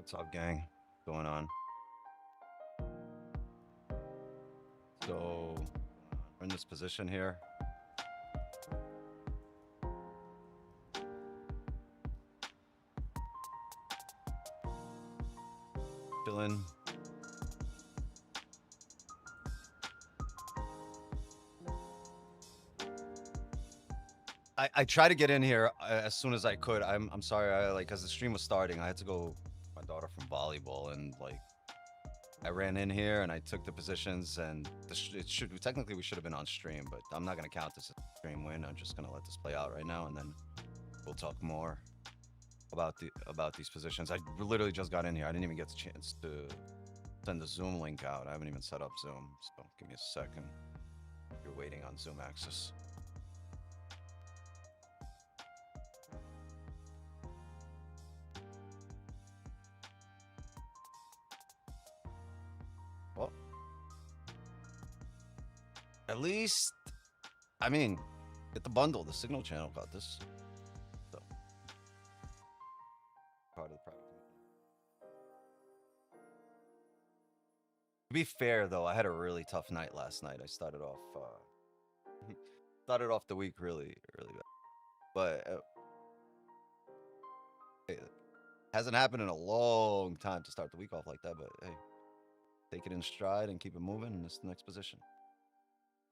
What's up, gang? What's going on? So, we're in this position here. Chilling. I try to get in here as soon as I could. I'm sorry. As the stream was starting, I had to go my daughter from volleyball, and I ran in here and I took the positions, and it should technically we should have been on stream, but I'm not gonna count this as a stream win. I'm just gonna let this play out right now, and then we'll talk more about these positions. I literally just got in here. I didn't even get the chance to send the Zoom link out. I haven't even set up Zoom, so give me a second. You're waiting on Zoom access. Well, at least, I mean, get the bundle. The Signal channel got this. So, part of the private. To be fair, though, I had a really tough night last night. I started off the week really bad, but it hasn't happened in a long time to start the week off like that. But hey, take it in stride and keep it moving. And this is the next position.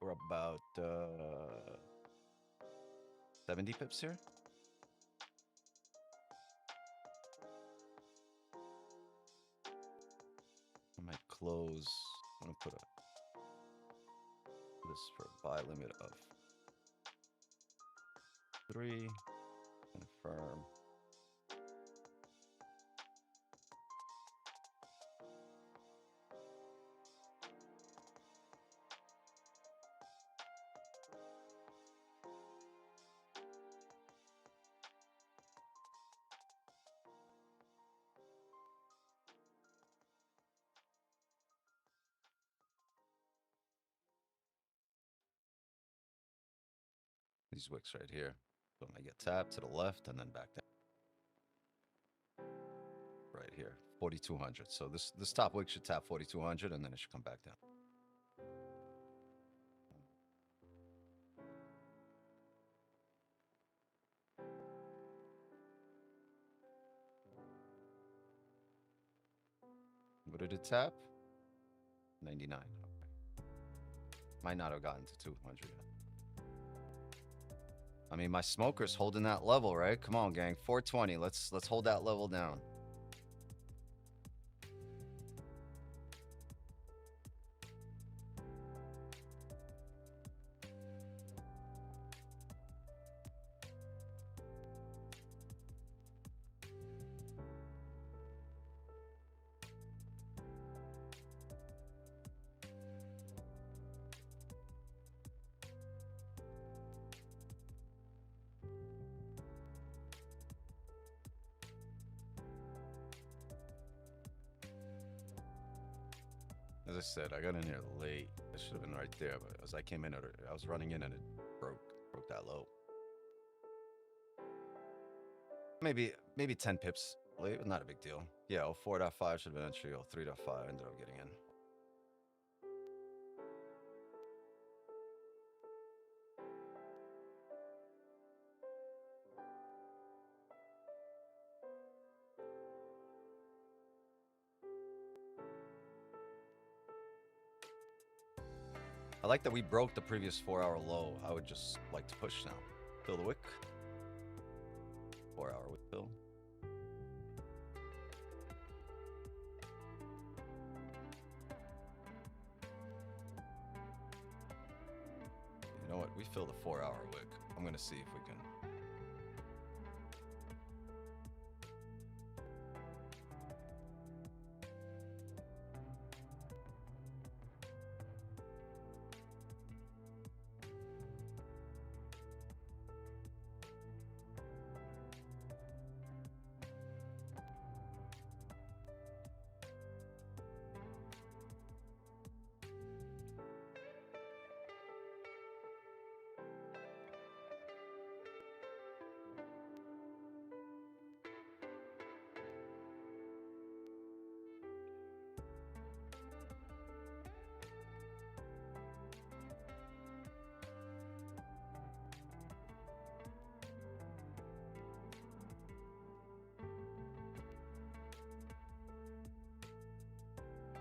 We're about 70 pips here. I might close. I'm gonna put this for a buy limit of 3. Confirm. These wicks right here. So I get tapped to the left and then back down. Right here, 4,200. So this top wick should tap 4,200 and then it should come back down. What did it tap? 99. Okay. Might not have gotten to 200 yet. I mean, my smoker's holding that level, right? Come on, gang. 420. Let's hold that level down. As I said, I got in here late. I should have been right there, but as I came in, I was running in and it broke that low. Maybe 10 pips late, not a big deal. Yeah, 04.5 should have been entry. 03.5 ended up getting in. I like that we broke the previous 4-hour low. I would just like to push now. Fill the wick. 4-hour wick fill. You know what? We fill the 4-hour wick. I'm gonna see if we can.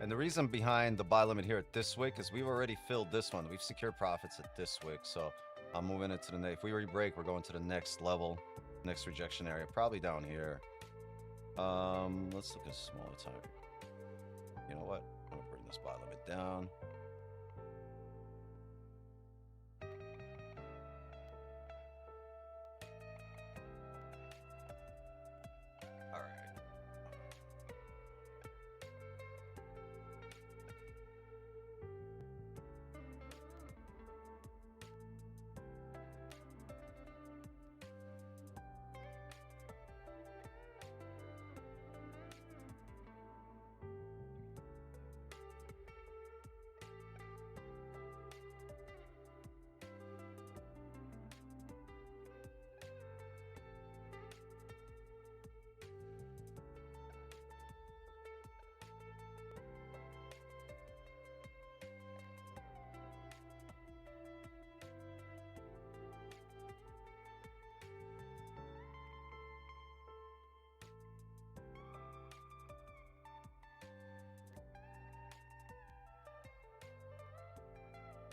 And the reason behind the buy limit here at this wick is we've already filled this one. We've secured profits at this wick, so I'm moving it to the next. If we re-break, we're going to the next level, next rejection area, probably down here. Let's look at smaller time. You know what? I'm gonna bring this buy limit down. All right.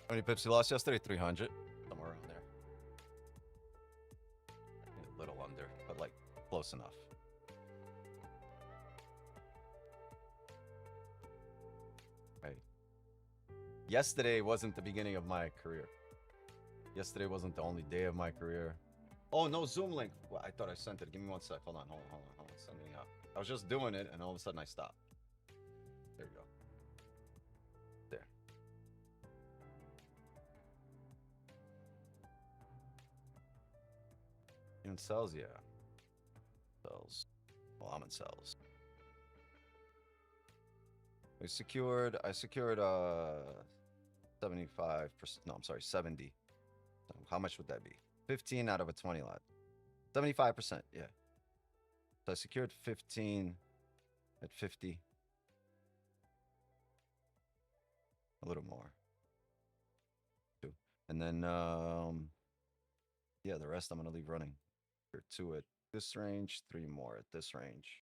How many pips you lost yesterday? 300. Somewhere around there. A little under, but like close enough. Right. Yesterday wasn't the beginning of my career. Yesterday wasn't the only day of my career. Oh, no Zoom link. Well, I thought I sent it. Give me one sec. Hold on. Sending out. I was just doing it, and all of a sudden I stopped. There we go. There. In cells, yeah. Cells. Well, I'm in cells. I secured 75%. No, I'm sorry, 70. So how much would that be? 15 out of a 20 lot. 75%, yeah. So I secured 15 at 50. A little more. And then yeah, the rest I'm gonna leave running. Here, 2 at this range, 3 more at this range.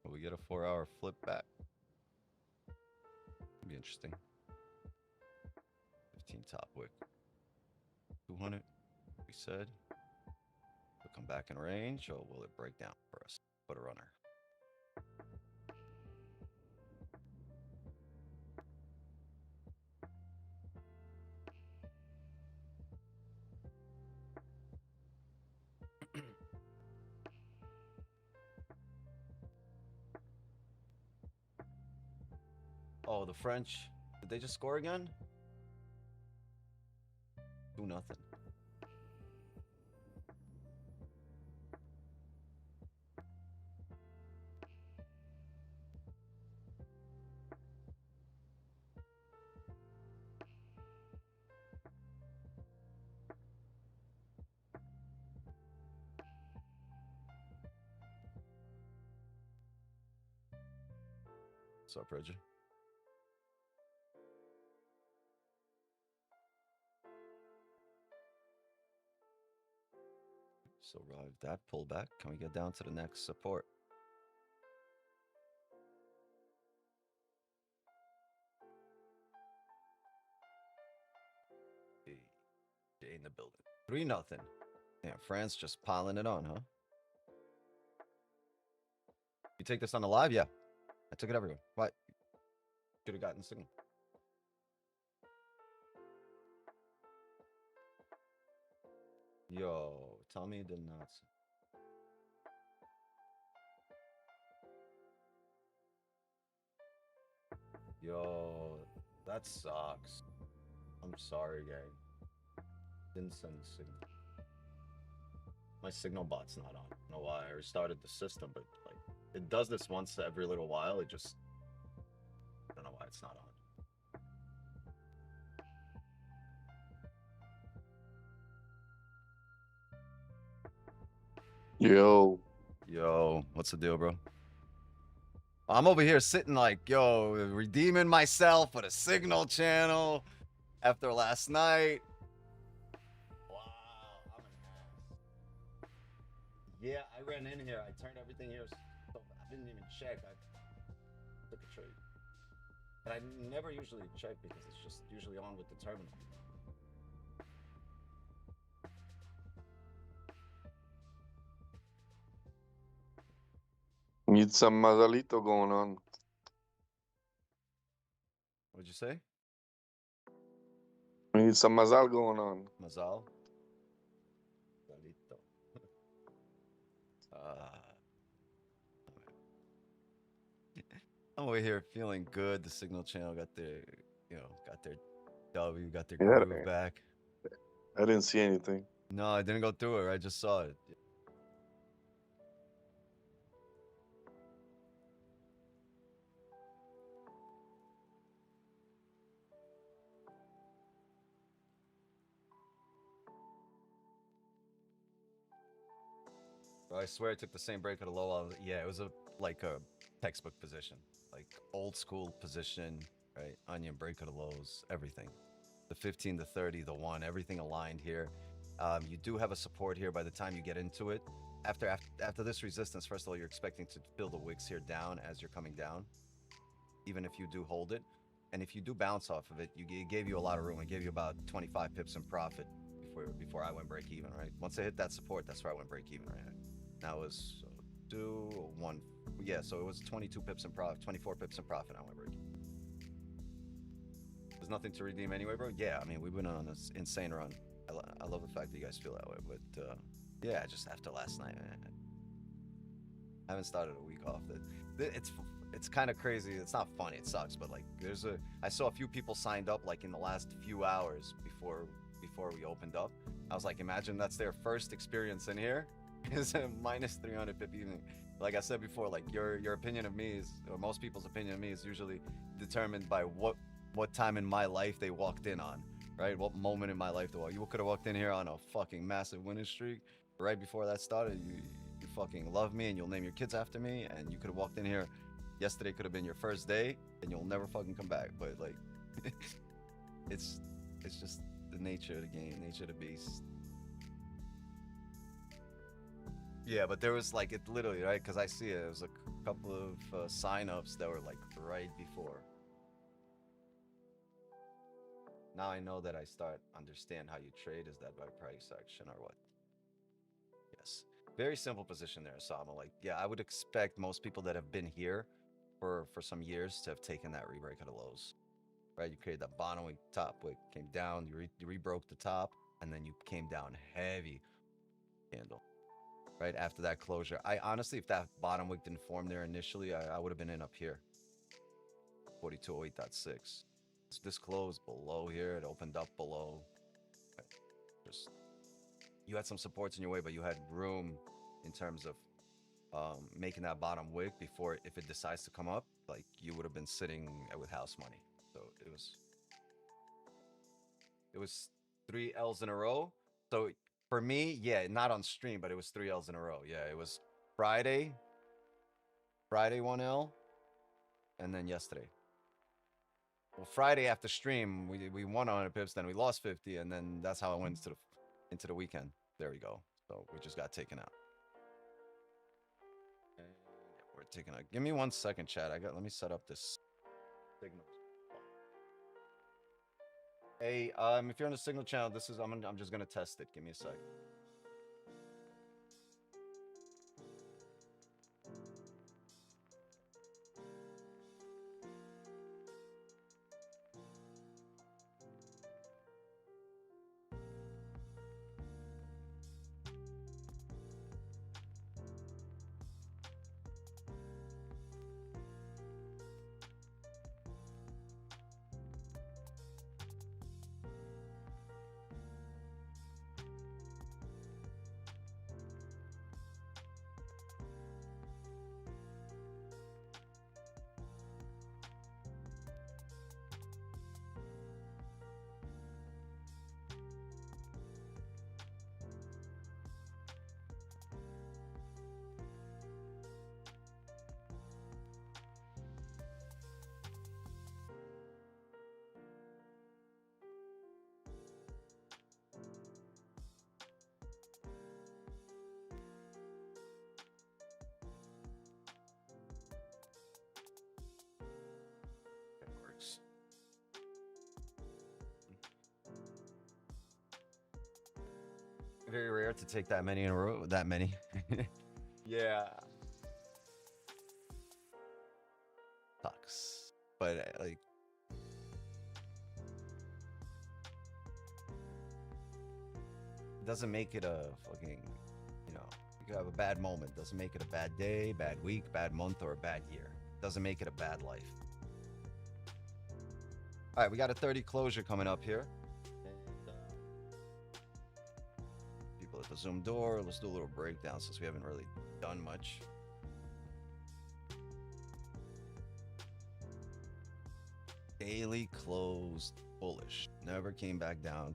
Will we get a 4-hour flip back? Be interesting. 15 top wick. 200, we said. Will come back in range, or will it break down for us? Put a runner. Oh, the French. Did they just score again? 2-0. What's up, Reggie? So arrive that pullback. Can we get down to the next support? Day in the building. 3-0. Damn, France just piling it on, huh? You take this on the live? Yeah. I took it everywhere. What? Should have gotten the signal. Yo, tell me it did not. Yo, that sucks. I'm sorry, gang. Didn't send the signal. My signal bot's not on. I don't know why. I restarted the system, but like it does this once every little while. It just I don't know why it's not on. Yo, what's the deal, bro? I'm over here sitting like, yo, redeeming myself for the signal channel after last night. Wow, I'm an ass. Yeah, I ran in here. I turned everything here. So I didn't even check. I took a trade. And I never usually check because it's just usually on with the terminal. Need some mazalito going on. What'd you say? We need some mazal going on. Mazal? Salito. I'm over here feeling good. The signal channel got their, got their W, got their Yeah, groove back. I didn't see anything. No, I didn't go through it. I just saw it. Bro, I swear I took the same break at a low. Yeah, it was like a textbook position, like old school position, right? Onion break at the lows, everything. The 15, the 30, the 1, everything aligned here. You do have a support here by the time you get into it. After this resistance, first of all, you're expecting to feel the wicks here down as you're coming down, even if you do hold it. And if you do bounce off of it, it gave you a lot of room. It gave you about 25 pips in profit before I went break even, right? Once I hit that support, that's where I went break even, right? That was 1. Yeah, so it was 22 pips in profit, 24 pips in profit. I went break. There's nothing to redeem anyway, bro. Yeah, I mean, we've been on this insane run. I love the fact that you guys feel that way, but yeah, just after last night, man, I haven't started a week off. It's kind of crazy. It's not funny. It sucks, but like, I saw a few people signed up like in the last few hours before we opened up. I was like, imagine that's their first experience in here. Is minus 350. Like I said before, like your opinion of me is, or most people's opinion of me is usually determined by what time in my life they walked in on, right? What moment in my life they walked. You could have walked in here on a fucking massive winning streak. Right before that started, you fucking love me and you'll name your kids after me, and you could have walked in here. Yesterday could have been your first day, and you'll never fucking come back. But like, it's just the nature of the game, nature of the beast. Yeah, but there was like, it literally, right? Because I see it. There was a couple of sign-ups that were like right before. Now I know that I start understand how you trade. Is that by price action or what? Yes. Very simple position there, Osama. Like, yeah, I would expect most people that have been here for some years to have taken that re-break of the lows. Right? You created that bottom wick, top wick, came down, you re-broke the top, and then you came down heavy candle. Right after that closure. I honestly, if that bottom wick didn't form there initially, I would have been in up here. 4208.6. This closed below here. It opened up below. Just, you had some supports in your way, but you had room in terms of making that bottom wick before, if it decides to come up, like you would have been sitting with house money. So it was 3 L's in a row. So for me, yeah, not on stream, but it was 3 L's in a row. Yeah, it was Friday 1 L, and then yesterday. Well, Friday after stream, we won 100 pips, then we lost 50, and then that's how it went into the weekend. There we go. So we just got taken out. And we're taking out. Give me 1 second, chat. Let me set up this signal. Hey, if you're on the signal channel, I'm just gonna test it. Give me a sec. Very rare to take that many in a row. That many. Yeah. Sucks. But like, it doesn't make it a fucking, you know, you could have a bad moment. Doesn't make it a bad day, bad week, bad month, or a bad year. Doesn't make it a bad life. All right, we got a 30 closure coming up here. People at the Zoom door. Let's do a little breakdown since we haven't really done much. Daily closed bullish. Never came back down.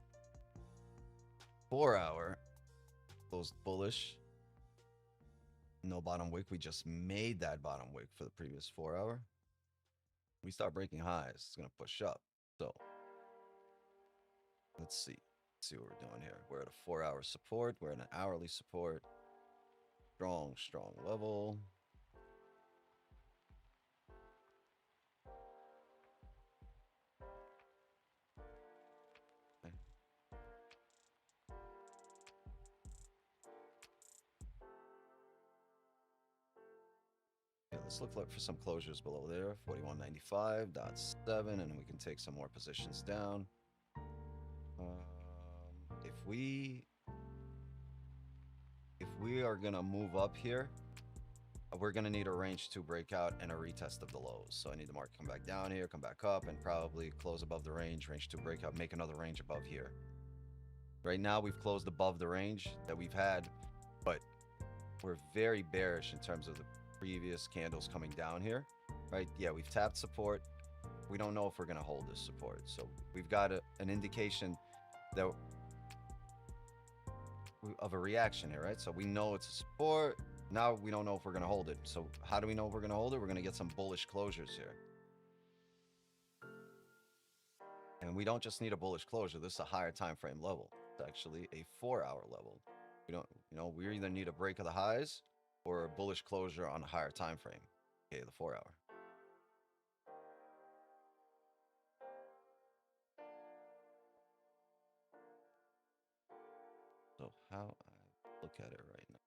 4 hour closed bullish. No bottom wick. We just made that bottom wick for the previous 4 hour. We start breaking highs. It's going to push up. So let's see. Let's see what we're doing here. We're at a 4 hour support. We're at an hourly support. Strong, strong level. Let's look for some closures below there. 41.95.7, and we can take some more positions down. If we are gonna move up here, we're gonna need a range 2 breakout and a retest of the lows. So I need the market to come back down here, come back up, and probably close above the range 2 breakout, make another range above here. Right now we've closed above the range that we've had, but we're very bearish in terms of the previous candles coming down here, right? Yeah, we've tapped support. We don't know if we're going to hold this support. So we've got an indication that of a reaction here, right? So we know it's a support. Now we don't know if we're going to hold it. So how do we know if we're going to hold it? We're going to get some bullish closures here. And we don't just need a bullish closure. This is a higher time frame level. It's actually a 4 hour level. We don't, you know, we either need a break of the highs or a bullish closure on a higher time frame. Okay, the 4 hour. So how I look at it right now.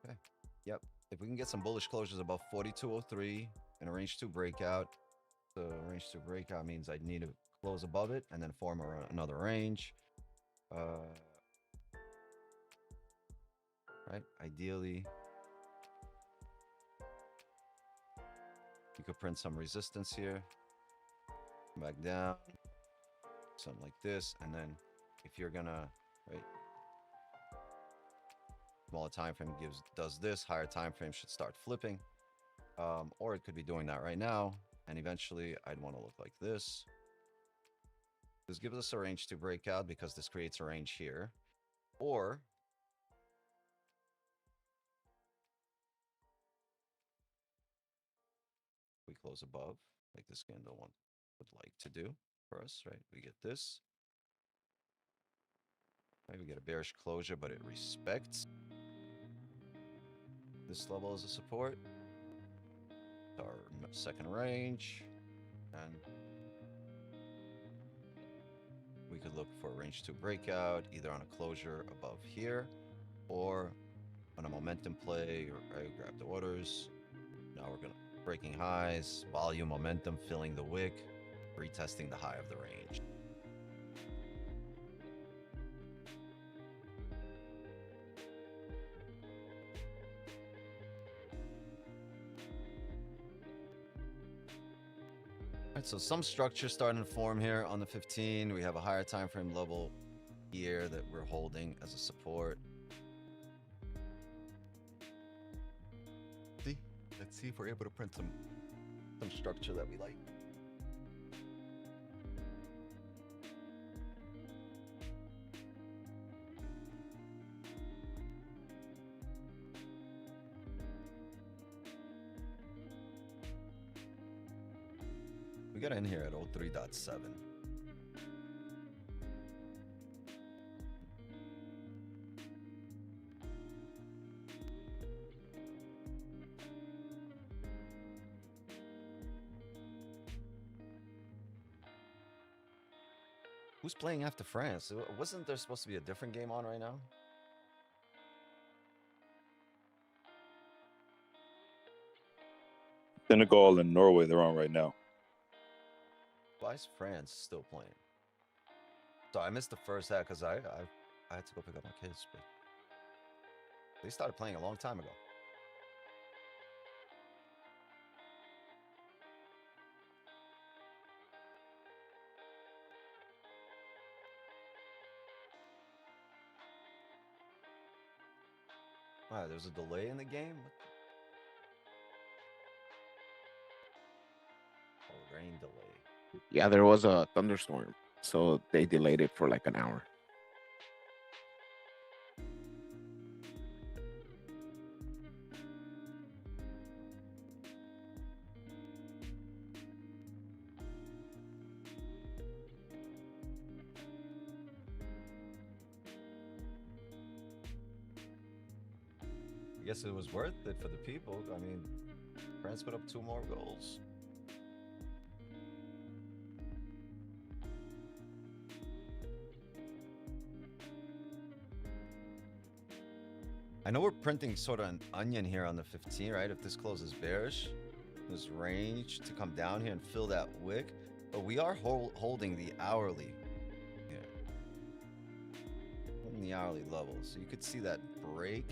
Okay. Yep. If we can get some bullish closures above 42.03 and a range 2 breakout, the range 2 breakout means I need to close above it and then form another range. Right? Ideally, you could print some resistance here, come back down, something like this, and then if you're gonna, right, smaller time frame does this, higher time frame should start flipping, or it could be doing that right now, and eventually I'd want to look like this. This gives us a range to break out because this creates a range here, or we close above like this candle would like to do for us, right? We get this. Right, we get a bearish closure, but it respects this level as a support. Our second range, and we could look for a range 2 breakout either on a closure above here or on a momentum play, or right, grab the orders. Now we're gonna breaking highs, volume, momentum, filling the wick, retesting the high of the range. Right, so some structure starting to form here on the 15. We have a higher time frame level here that we're holding as a support. Let's see if we're able to print some structure that we like. We got in here at 03.7. Who's playing after France? Wasn't there supposed to be a different game on right now? Senegal and Norway, they're on right now. Why is France still playing? So I missed the first half because I had to go pick up my kids, but they started playing a long time ago. Wow, there's a delay in the game? Oh, rain delay. Yeah, there was a thunderstorm, so they delayed it for like an hour. I guess it was worth it for the people. I mean, France put up 2 more goals. I know we're printing sort of an onion here on the 15, right? If this closes bearish, there's range to come down here and fill that wick. But we are holding the hourly here. Holding the hourly level. So you could see that break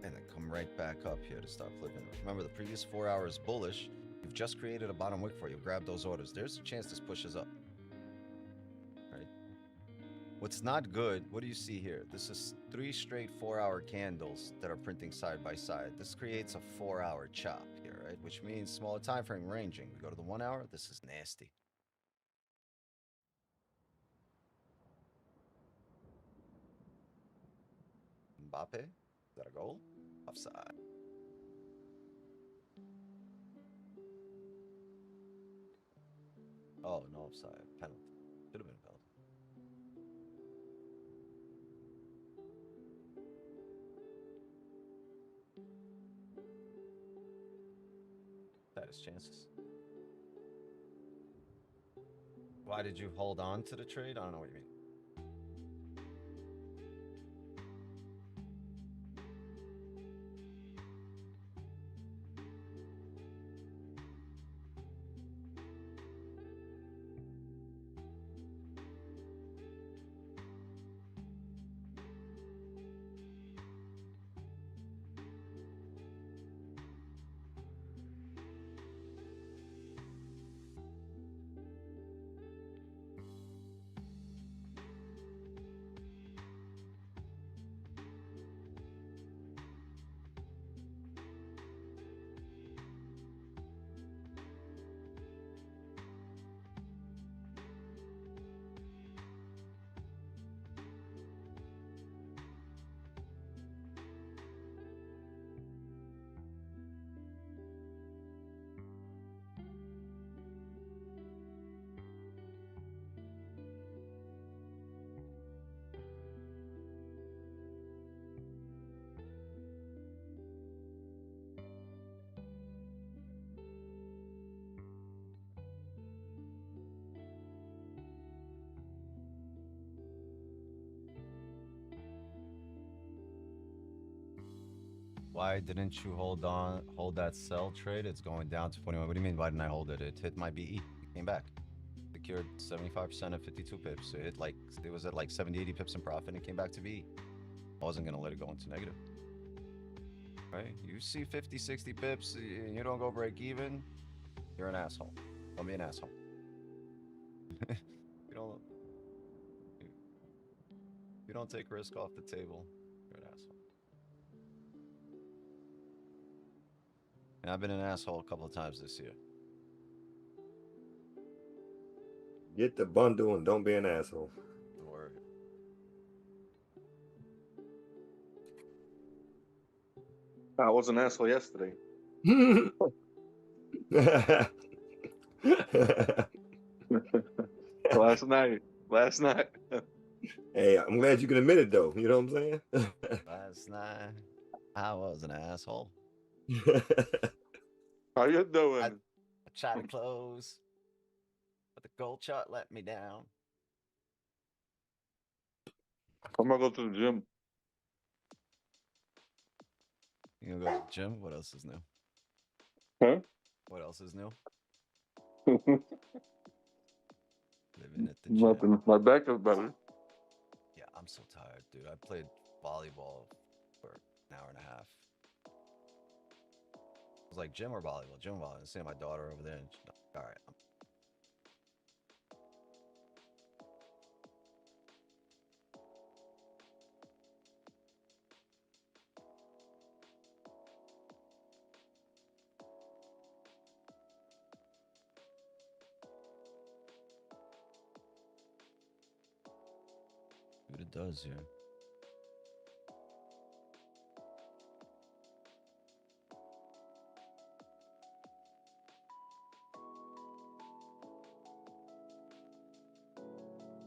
and then come right back up here to start flipping. Remember, the previous 4 hours bullish. You've just created a bottom wick for you. Grab those orders. There's a chance this pushes up. Right? What's not good, what do you see here? This is 3 straight 4-hour candles that are printing side by side. This creates a 4-hour chop here, right? Which means smaller time frame ranging. We go to the 1 hour. This is nasty. Mbappe, is that a goal? Offside. Oh, no offside. Penalty. Should have been a penalty. That is chances. Why did you hold on to the trade? I don't know what you mean. Why didn't you hold that sell trade? It's going down to 21. What do you mean, why didn't I hold it? It hit my BE. It came back. Secured 75% of 52 pips. It was at like 70, 80 pips in profit and it came back to BE. I wasn't going to let it go into negative. Right? You see 50, 60 pips and you don't go break even, you're an asshole. Don't be an asshole. you don't take risk off the table, you're an asshole. And I've been an asshole a couple of times this year. Get the bundle and don't be an asshole. Word. I was an asshole yesterday. Last night. Hey, I'm glad you can admit it though. You know what I'm saying? Last night, I was an asshole. How you doing? I tried to close, but the gold chart let me down. I'm gonna go to the gym. You gonna go to the gym? What else is new? Huh? What else is new? Living at the gym. Nothing. My back is better. Yeah, I'm so tired, dude. I played volleyball for an hour and a half. I was like, gym or volleyball? Gym or volleyball. I see my daughter over there. And she's like, all right. See what it does here.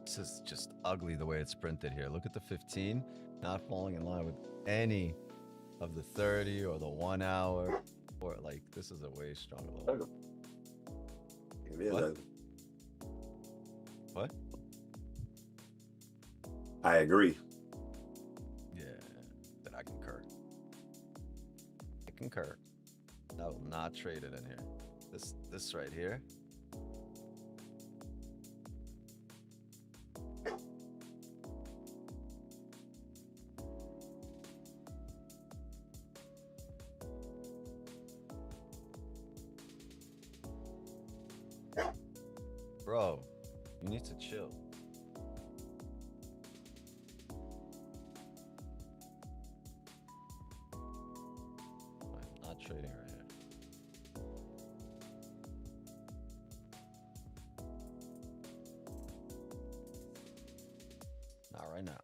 This is just ugly the way it's printed here. Look at the 15, not falling in line with any of the 30 or the 1 hour. Or like, this is a way stronger level. It is What? ugly. What? I agree. Yeah, that I concur. I concur. I will not trade it in here. This right here. Bro, you need to chill. I'm not trading right here. Not right now.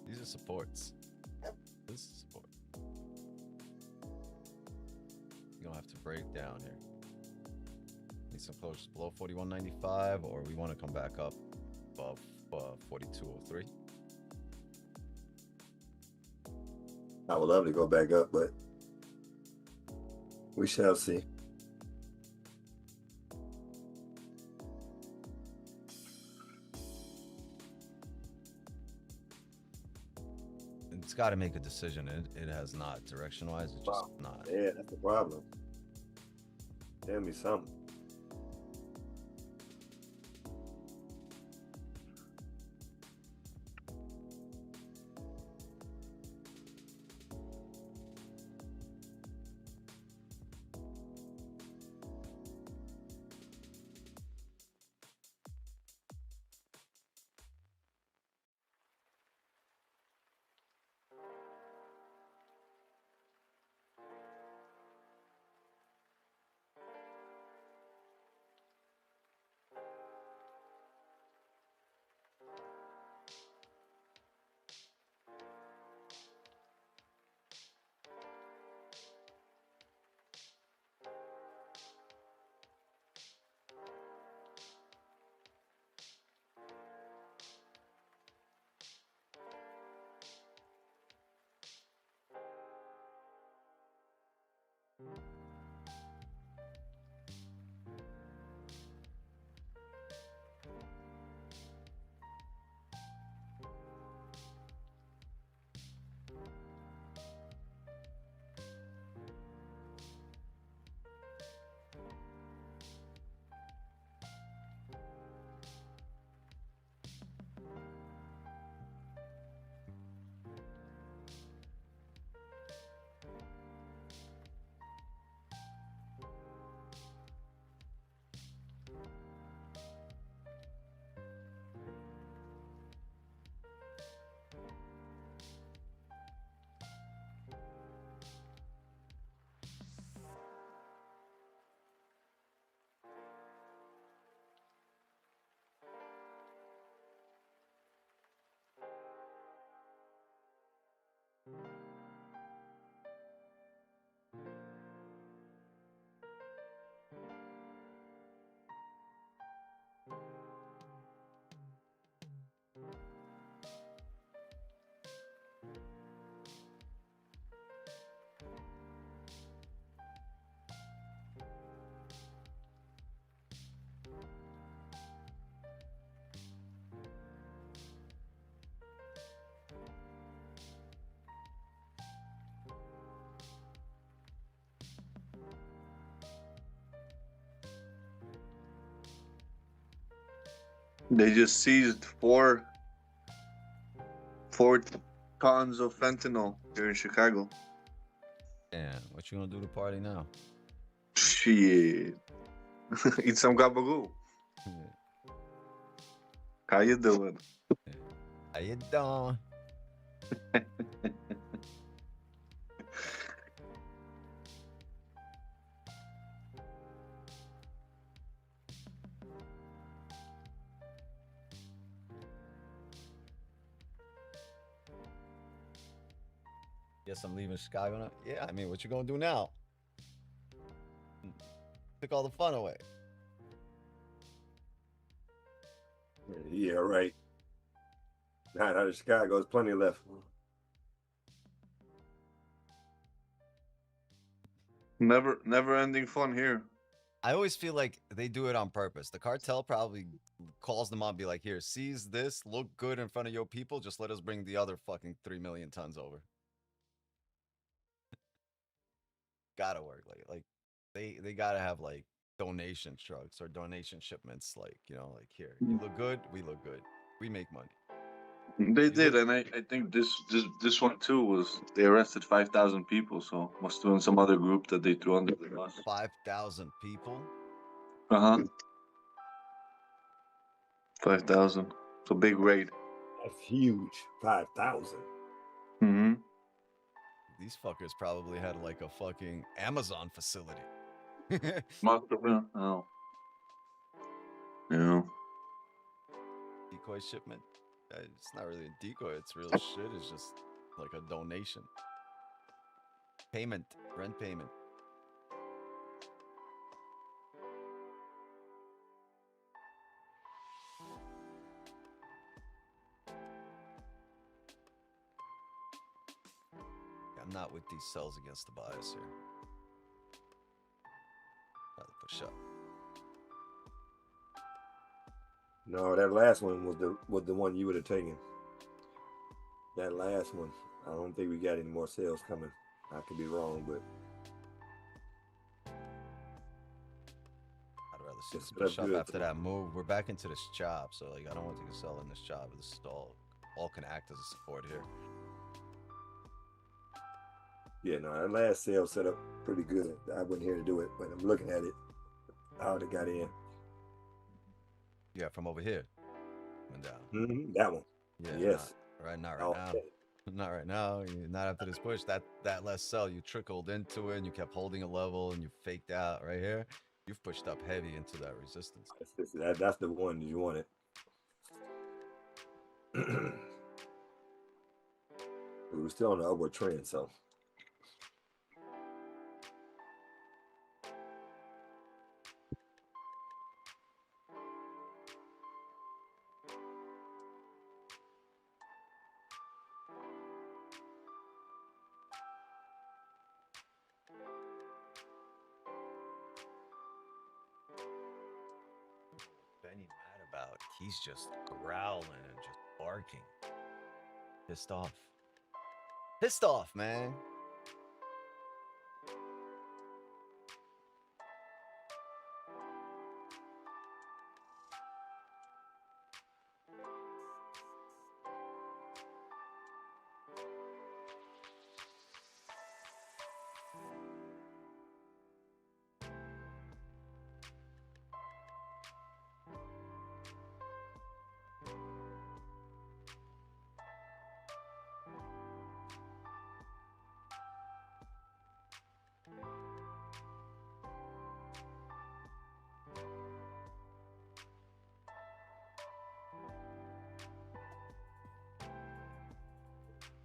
These are supports. This is support. You're gonna have to break down here. Need some close below 41.95, or we want to come back up above 42.03. I would love to go back up, but we shall see. It's got to make a decision. It has not. Direction-wise, it's just not. Yeah, that's the problem. Tell me something. They just seized four tons of fentanyl here in Chicago. Damn, what you gonna do to party now? Shit. Eat some gabagoo. How you doing? How you doing? Guess I'm leaving Chicago now. Yeah, I mean, what you gonna do now? Took all the fun away. Yeah, right. Not out of Chicago. There's plenty left. Never ending fun here. I always feel like they do it on purpose. The cartel probably calls them up, be like, "Here, seize this, look good in front of your people. Just let us bring the other fucking 3 million tons over." Gotta work like they gotta have like donation trucks or donation shipments. Like, you know, like, here, you look good, we look good, we make money. They You did, look- and I think this one too was they arrested 5,000 people. So must have been some other group that they threw under the bus. 5,000 people. 5,000. It's a big raid. That's huge. 5,000. Mm-hmm. These fuckers probably had like a fucking Amazon facility. Must have been. Oh. Yeah. Decoy shipment. It's not really a decoy. It's real shit. It's just like a donation. Payment. Rent payment. I'm not with these sells against the bias here. Rather push up. No, that last one was the one you would have taken. That last one, I don't think we got any more sales coming. I could be wrong, but I'd rather see It's us push set up up good, after too. that move. We're back into this chop, so like I don't want to sell in this chop. This is all can act as a support here. yeah, no, that last sale set up pretty good. I wasn't here to do it, but I'm looking at it. How it got in. Yeah, from over here. Went down. That one. Yeah. Yes. Not right Oh, now. Not right now. Not after this push. That last sell, you trickled into it and you kept holding a level and you faked out right here. You've pushed up heavy into that resistance. That's the one you wanted. We were still on the upward trend, so. Benny mad about? He's just growling and just barking. Pissed off. Pissed off, man.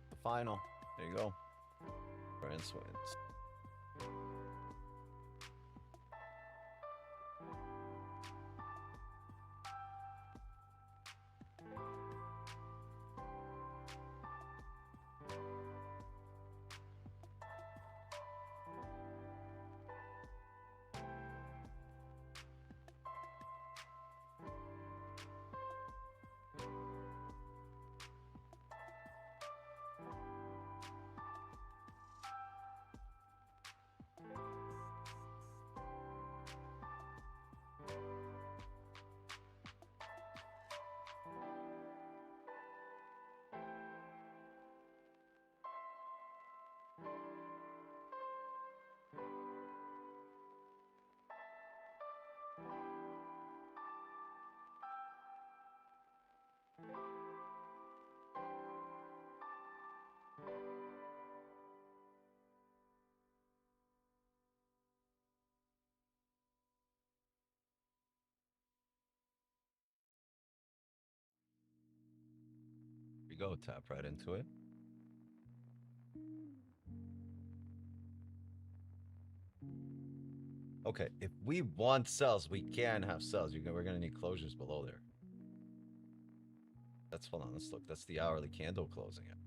The final. There you go. France wins. We go, tap right into it. Okay, if we want sells, we can have sells. We're gonna need closures below there. That's, hold on, let's look. That's the hourly candle closing it.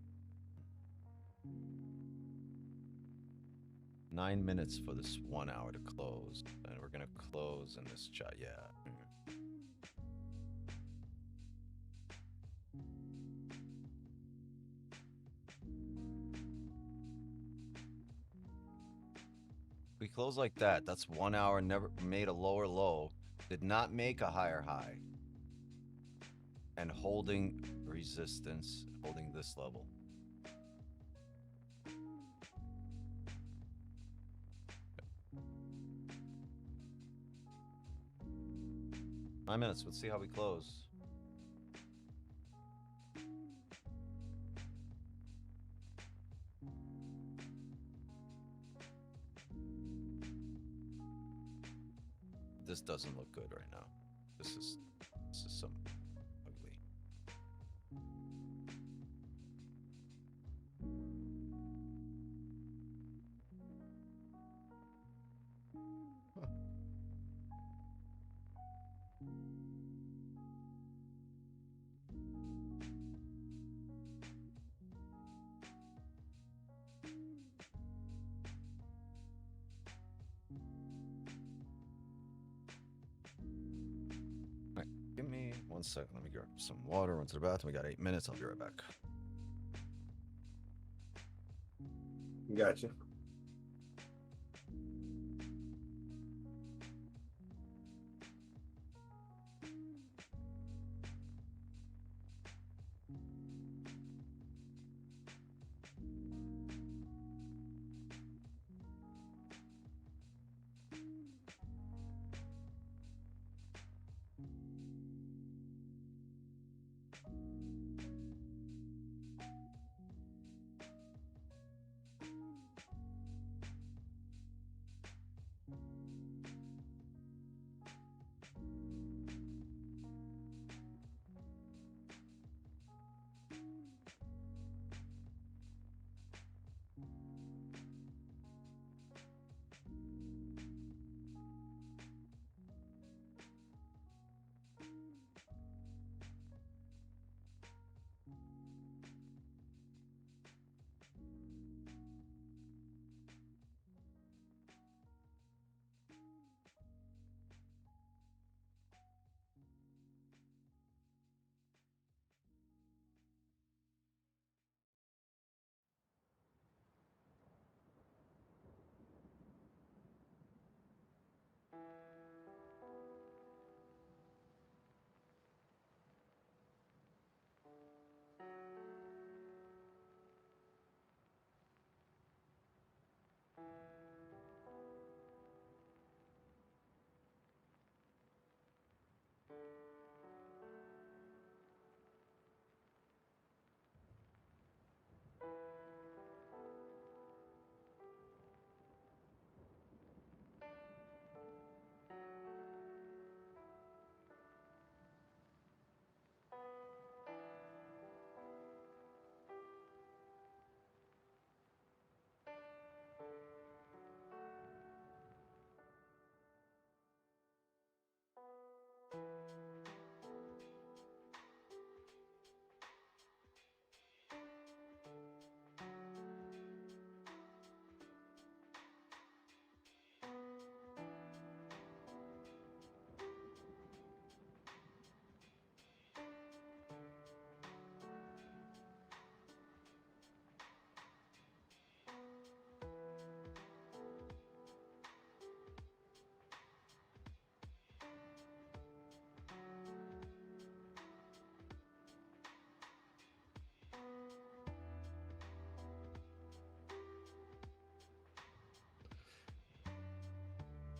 9 minutes for this 1 hour to close. And we're gonna close in this chart, yeah. We close like that. That's 1 hour, never made a lower low, did not make a higher high. And holding resistance, holding this level. Okay. 9 minutes, let's see how we close. This doesn't look good right now. This is some ugly. Huh. Give me 1 second. Let me grab some water, run to the bathroom. We got 8 minutes. I'll be right back. Gotcha.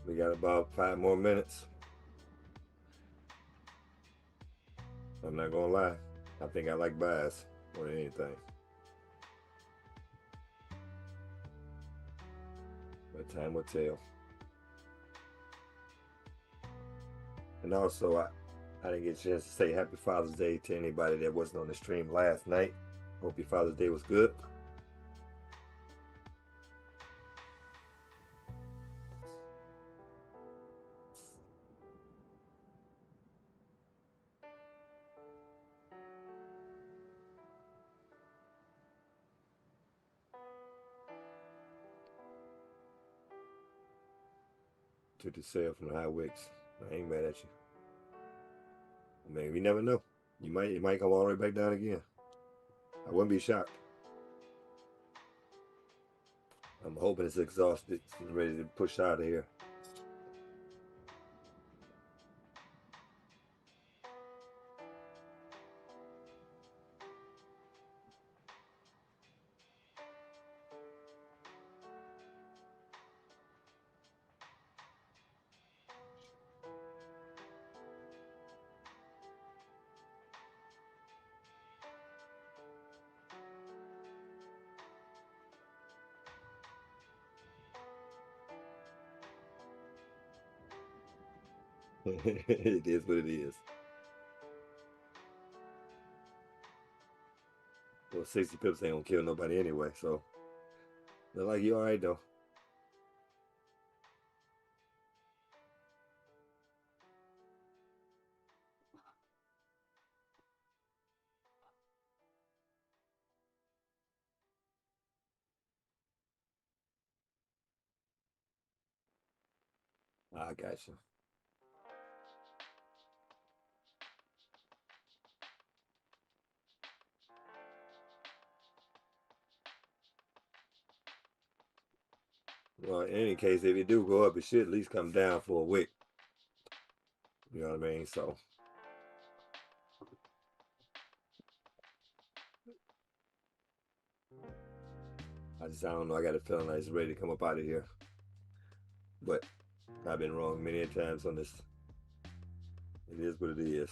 We got about 5 more minutes. I'm not gonna lie. I think I like buys more than anything. But time will tell. And also, I didn't get a chance to say Happy Father's Day to anybody that wasn't on the stream last night. Hope your Father's Day was good. Took the sale from the high wicks. I ain't mad at you. I mean, we never know. It might come all the way back down again. I wouldn't be shocked. I'm hoping it's exhausted and ready to push out of here. It is what it is. Well, 60 pips ain't gonna kill nobody anyway, so look like you alright though. I got you. Well, in any case, if it do go up, it should at least come down for a wick. You know what I mean? So I don't know. I got a feeling like it's ready to come up out of here. But I've been wrong many a times on this. It is what it is.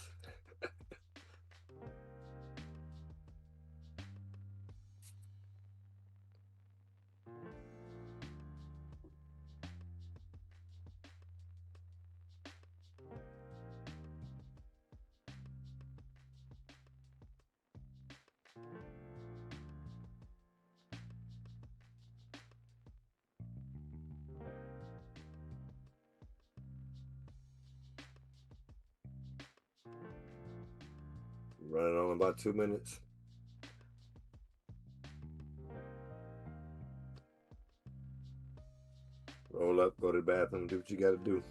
Running on about 2 minutes. Roll up, go to the bathroom, do what you gotta do.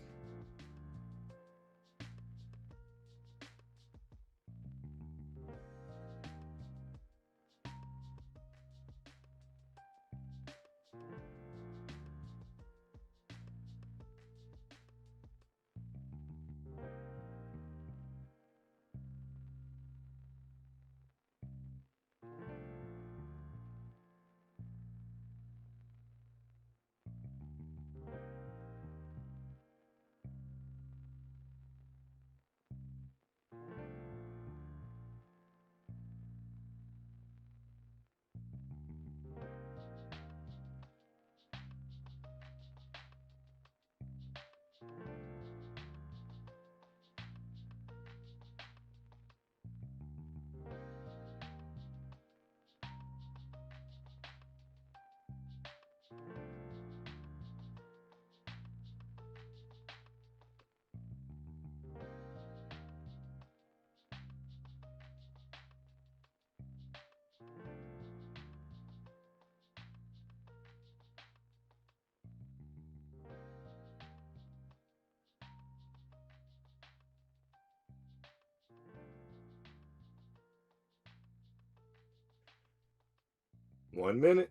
One minute.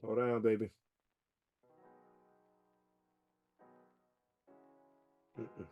Slow down, baby. Mm-mm.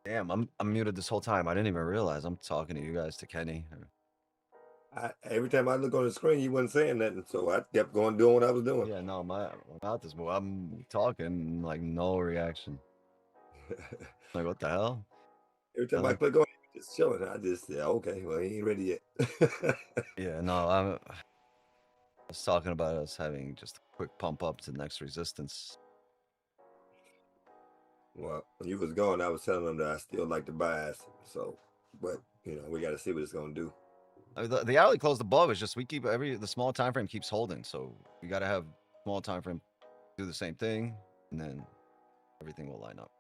Damn, I'm muted this whole time. I didn't even realize I'm talking to you guys, to Kenny. Every time I look on the screen, you wasn't saying nothing, so I kept going doing what I was doing. Yeah, no, my mouth is moving. I'm talking, like no reaction. Like what the hell? Every time I Nothing. click on it, just chilling. I just okay, well, he ain't ready yet. Yeah, no, I was talking about us having just a quick pump up to the next resistance. Well, when you was gone, I was telling them that I still like the buys. So, but you know, we got to see what it's gonna do. I mean, the hourly closed above is just we keep the small time frame keeps holding, so we got to have small time frame do the same thing, and then everything will line up.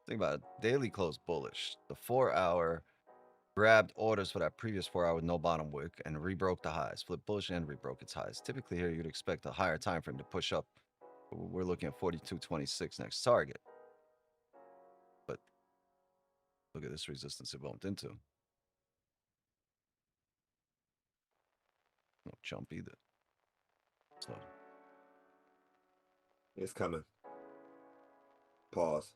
Think about it. Daily close bullish. The 4-hour grabbed orders for that previous 4-hour with no bottom wick and rebroke the highs. Flipped bullish and rebroke its highs. Typically here you'd expect a higher time frame to push up. We're looking at 42.26 next target. But look at this resistance it bumped into. No jump either. So It's coming. Pause.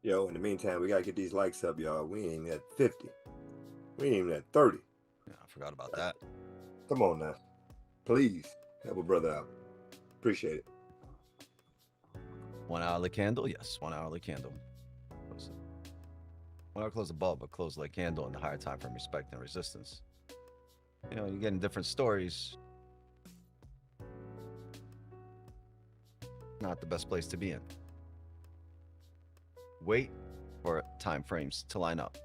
Yo, in the meantime, we gotta get these likes up, y'all. We ain't at 50. We ain't even at 30. yeah, I forgot about that. Come on now. Please help a brother out. Appreciate it. 1 hourly candle, yes, 1 hourly candle. 1 hour close above, but close like candle in the higher time frame, respect and resistance. You know, you're getting different stories. Not the best place to be in. Wait for time frames to line up.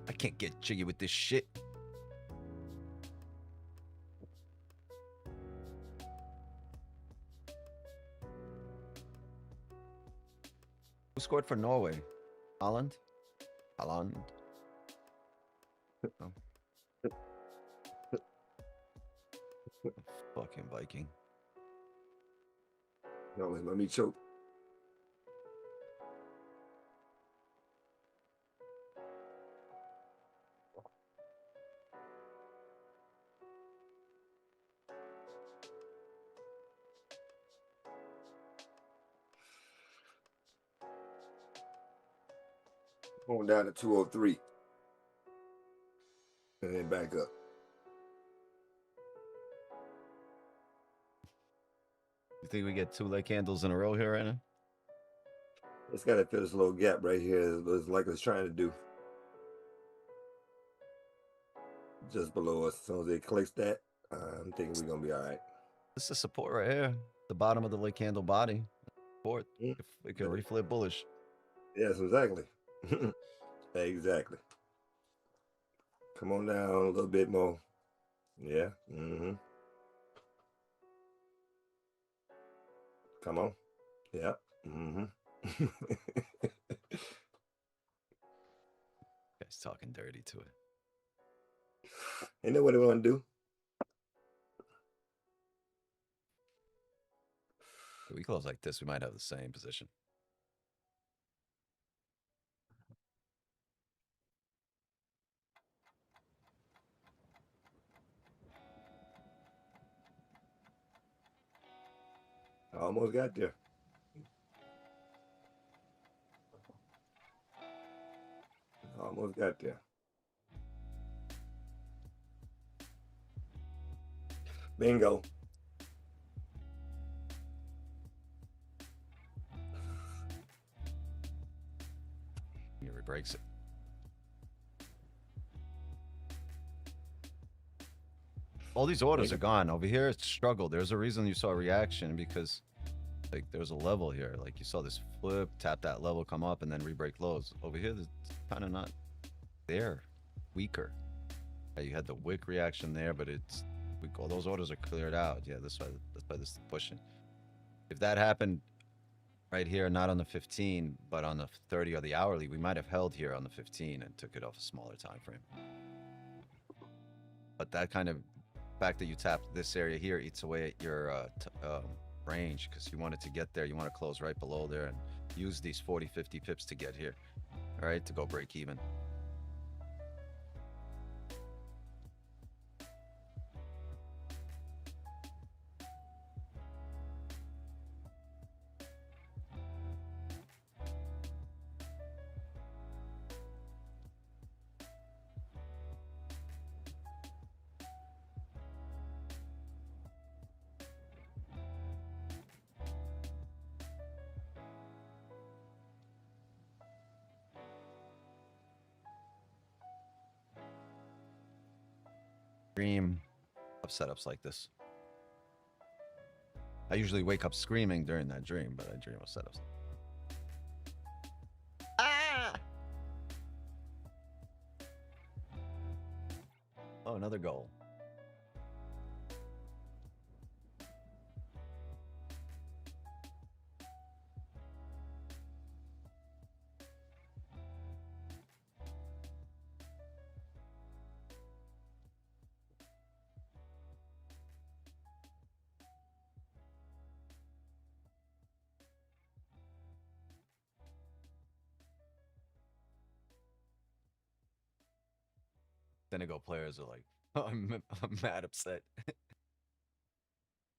I can't get jiggy with this shit. Who scored for Norway? Holland? Holland? Oh. Fucking Viking. No, let me choke. Going down to 203. And then back up. You think we get 2 leg candles in a row here right now? It's got to fill this little gap right here. It's like it's trying to do. Just below us. As soon as it clicks that, I'm thinking we're going to be all right. This is support right here. The bottom of the leg candle body. Support. If it can reflip bullish. Yes, exactly. Exactly. Come on down a little bit more. Yeah. Come on. Yeah. Guy's talking dirty to it. Ain't that what they want to do? If we close like this, we might have the same position. I almost got there. Almost got there. Bingo. Here he breaks it. All these orders are gone. Over here, it's struggle. There's a reason you saw a reaction because like there's a level here. Like you saw this flip, tap that level, come up, and then re-break lows. Over here, it's kind of not there. Weaker. Yeah, you had the wick reaction there, but it's all those orders are cleared out. Yeah, that's why this is pushing. If that happened right here, not on the 15, but on the 30 or the hourly, we might have held here on the 15 and took it off a smaller time frame. But that kind of fact that you tapped this area here eats away at your range because you wanted to get there. You want to close right below there and use these 40-50 pips to get here, all right, to go break even. Dream of setups like this. I usually wake up screaming during that dream, but I dream of setups. Ah! Oh, another goal. Senegal players are like, oh, I'm mad upset.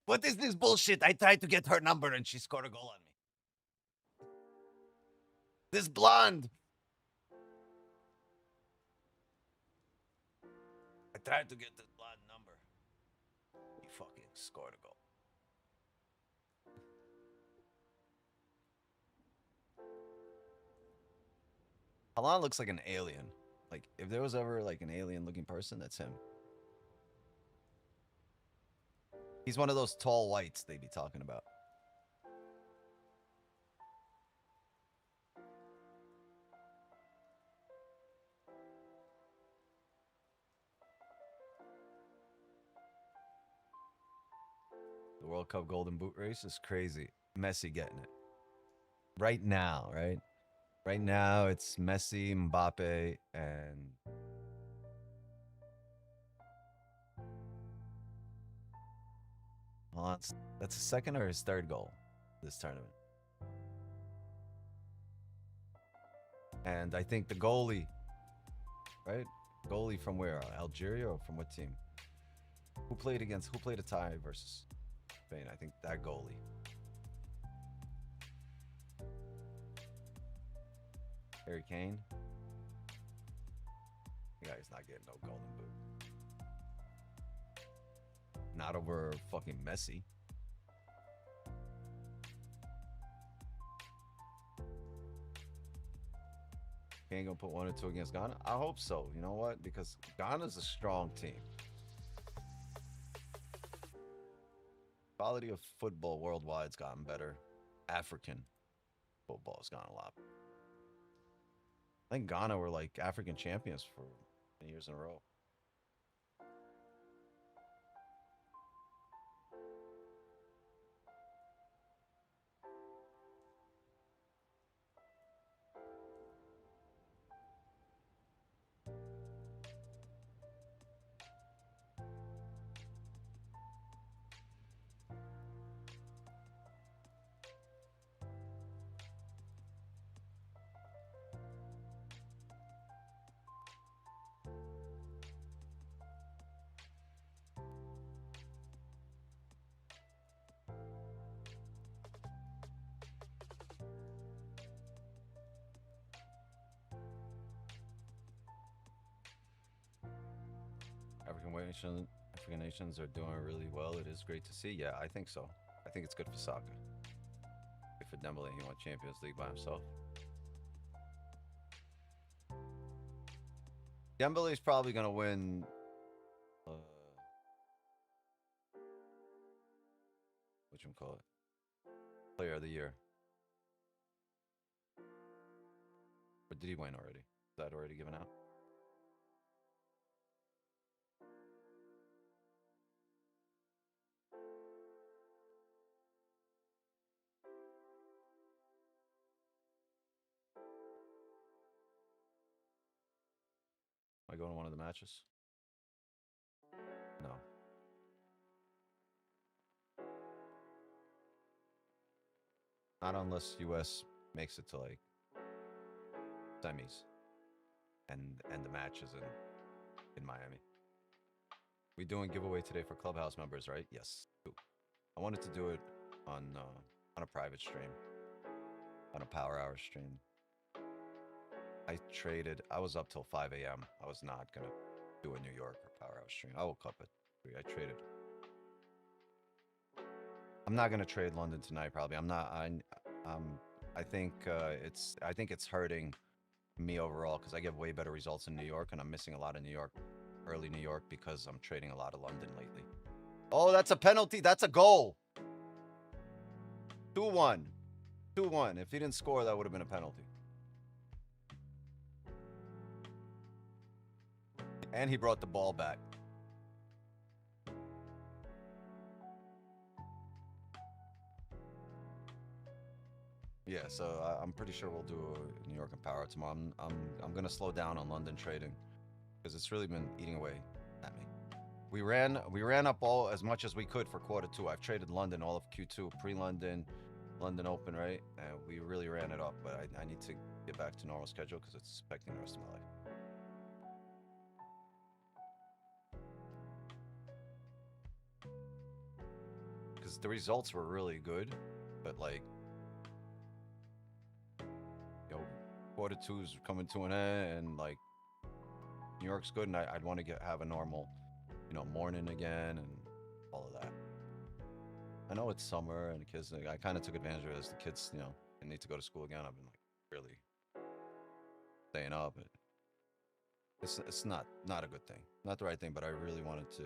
What is this bullshit? I tried to get her number and she scored a goal on me. This blonde. I tried to get this blonde number. He fucking scored a goal. Alan looks like an alien. Like, if there was ever, like, an alien-looking person, that's him. He's one of those tall whites they be talking about. The World Cup Golden Boot race is crazy. Messi getting it. Right now, right? Right now, it's Messi, Mbappe, and that's his second or his third goal this tournament. And I think the goalie, right? Goalie from where? Algeria or from what team? Who played a tie versus Spain? I think that goalie. Harry Kane. The guy's not getting no golden boot. Not over fucking Messi. Can't go put 1 or 2 against Ghana? I hope so. You know what? Because Ghana's a strong team. Quality of football worldwide's gotten better. African football's gotten a lot. I think Ghana were like African champions for years in a row. African nations are doing really well. It is great to see. Yeah, I think so. I think it's good for soccer. If for Dembele, he won Champions League by himself. Dembele's probably gonna win. What you call it? Player of the Year. Or did he win already? Is that already given out? Am I going to one of the matches? No. Not unless US makes it to like semis and the match is in Miami. We doing giveaway today for Clubhouse members, right? Yes. I wanted to do it on a private stream, on a power hour stream. I traded. I was up till 5 a.m. I was not gonna do a New York or power hour stream. I woke up at 3. I traded. I'm not gonna trade London tonight. Probably. I'm not. I think it's hurting me overall because I get way better results in New York, and I'm missing a lot of New York, early New York, because I'm trading a lot of London lately. Oh, that's a penalty. That's a goal. 2-1. 2-1. If he didn't score, that would have been a penalty. And he brought the ball back. Yeah, so I'm pretty sure we'll do a New York and power tomorrow. I'm gonna slow down on London trading because it's really been eating away at me. We ran up all as much as we could for Q2. I've traded London all of Q2, pre-London, London Open, right? And we really ran it up, but I need to get back to normal schedule because it's affecting the rest of my life. Because the results were really good, but like, you know, Q2's coming to an end, and like New York's good, and I'd want to have a normal, you know, morning again and all of that. I know it's summer and the kids, like, I kind of took advantage of it as the kids, you know, they need to go to school again. I've been like really staying up. It's not a good thing, not the right thing, but I really wanted to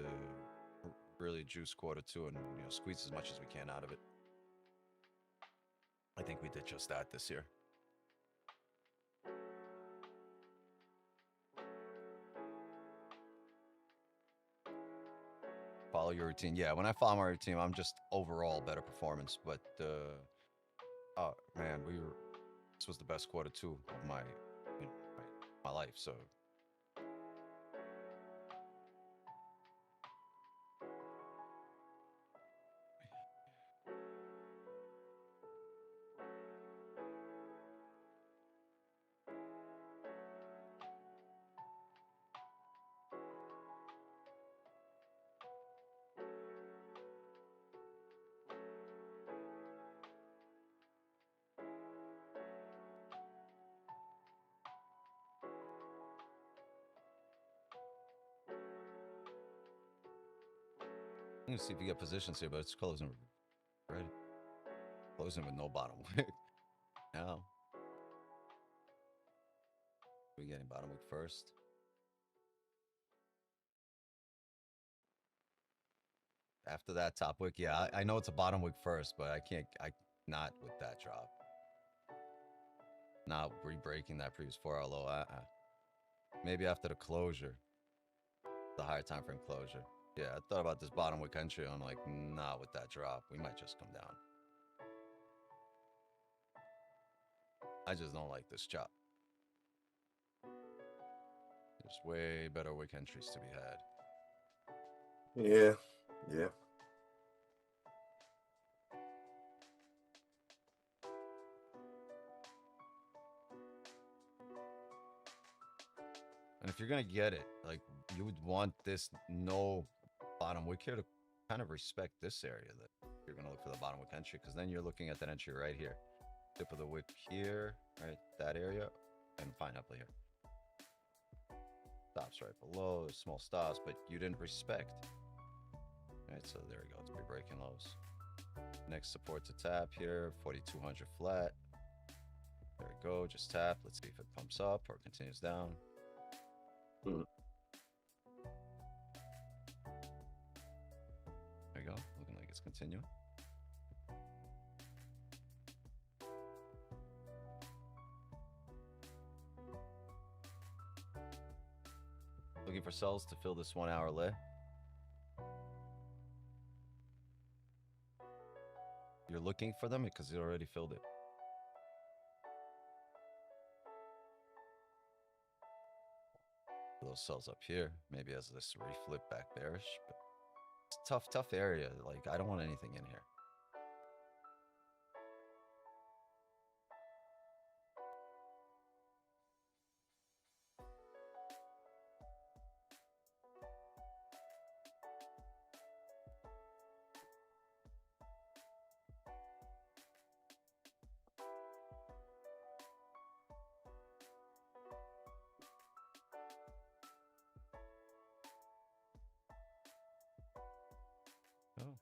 really juice Q2 and, you know, squeeze as much as we can out of it. I think we did just that this year. Follow your routine. Yeah, when I follow my routine, I'm just overall better performance. But oh man, this was the best Q2 of my life. So Let me see if you get positions here, but it's closing right. Closing with no bottom wick. Now we getting bottom wick first. After that top wick, yeah, I know it's a bottom wick first, but I not with that drop. Not re-breaking that previous 4-hour low. Maybe after the closure, the higher time frame closure. Yeah, I thought about this bottom wick entry. I'm like, nah, with that drop, we might just come down. I just don't like this chop. There's way better wick entries to be had. Yeah, yeah. And if you're gonna get it, like you would want this no bottom wick here to kind of respect this area that you're gonna look for the bottom wick entry, because then you're looking at that entry right here. Tip of the wick here, right? That area, and fine up here. Stops right below, small stops, but you didn't respect. Right, so there we go. It's pre-breaking lows. Next support to tap here, 4,200 flat. There we go. Just tap. Let's see if it pumps up or continues down. There you go. Looking like it's continuing. Looking for sells to fill this 1 hour lay. You're looking for them because you already filled it. Those sells up here, maybe as this reflip back bearish, but it's a tough area. Like, I don't want anything in here. Oh.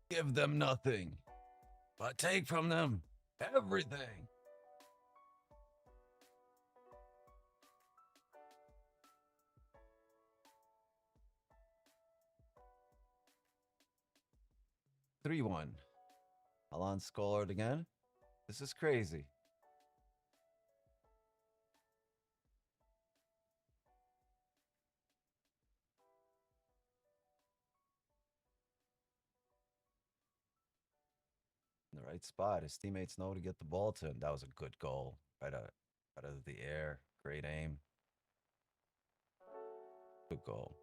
Give them nothing, but take from them everything. Three 1. Alan scored again. This is crazy. In the right spot. His teammates know to get the ball to him. That was a good goal. Right out of the air. Great aim. Good goal.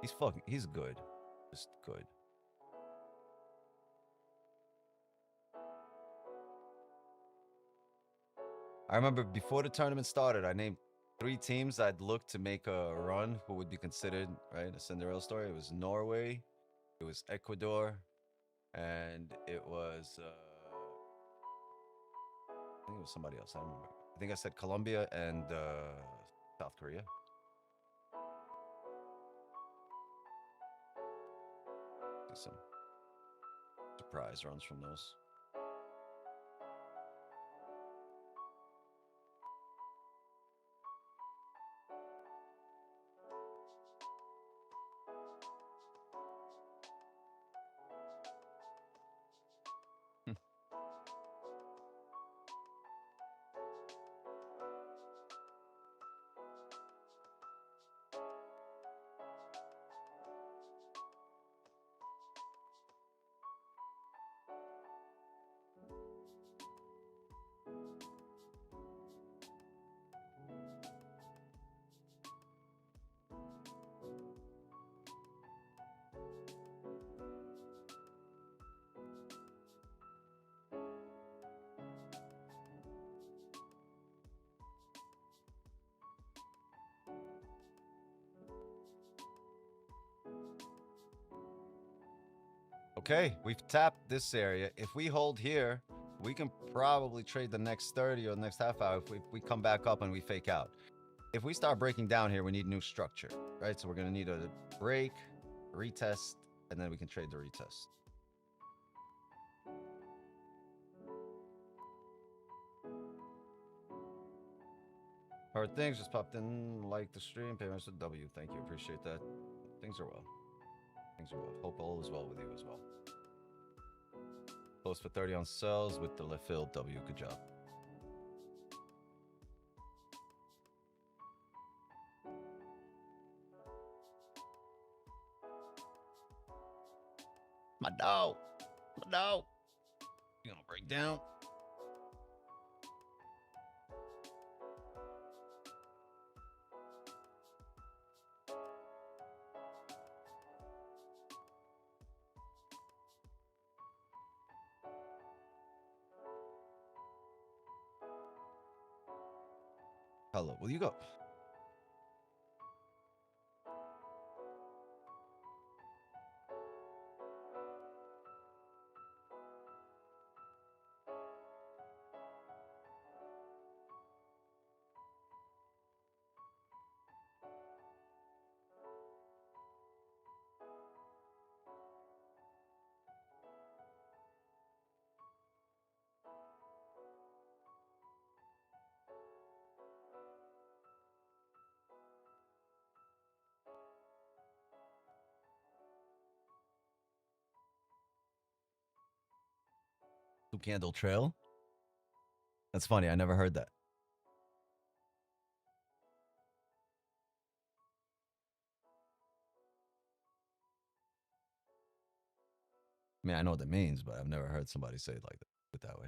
He's good. Just good. I remember before the tournament started, I named 3 teams I'd look to make a run who would be considered, right, a Cinderella story. It was Norway, it was Ecuador, and it was, I think it was somebody else. I don't remember. I think I said Colombia and South Korea. See some surprise runs from those. Okay, we've tapped this area. If we hold here, we can probably trade the next 30 or the next half hour if we come back up and we fake out. If we start breaking down here, we need new structure, right? So we're going to need a break, retest, and then we can trade the retest. Hard things just popped in, like the stream, payments with W. Thank you, appreciate that. Things are well. Things are well. Hope all is well with you as well. Post for 30 on sells with the left field W. Good job. My dog. My dog. You gonna break down? Hello, will you go? Two candle trail? That's funny. I never heard that. I mean, I know what it means, but I've never heard somebody say it like that way.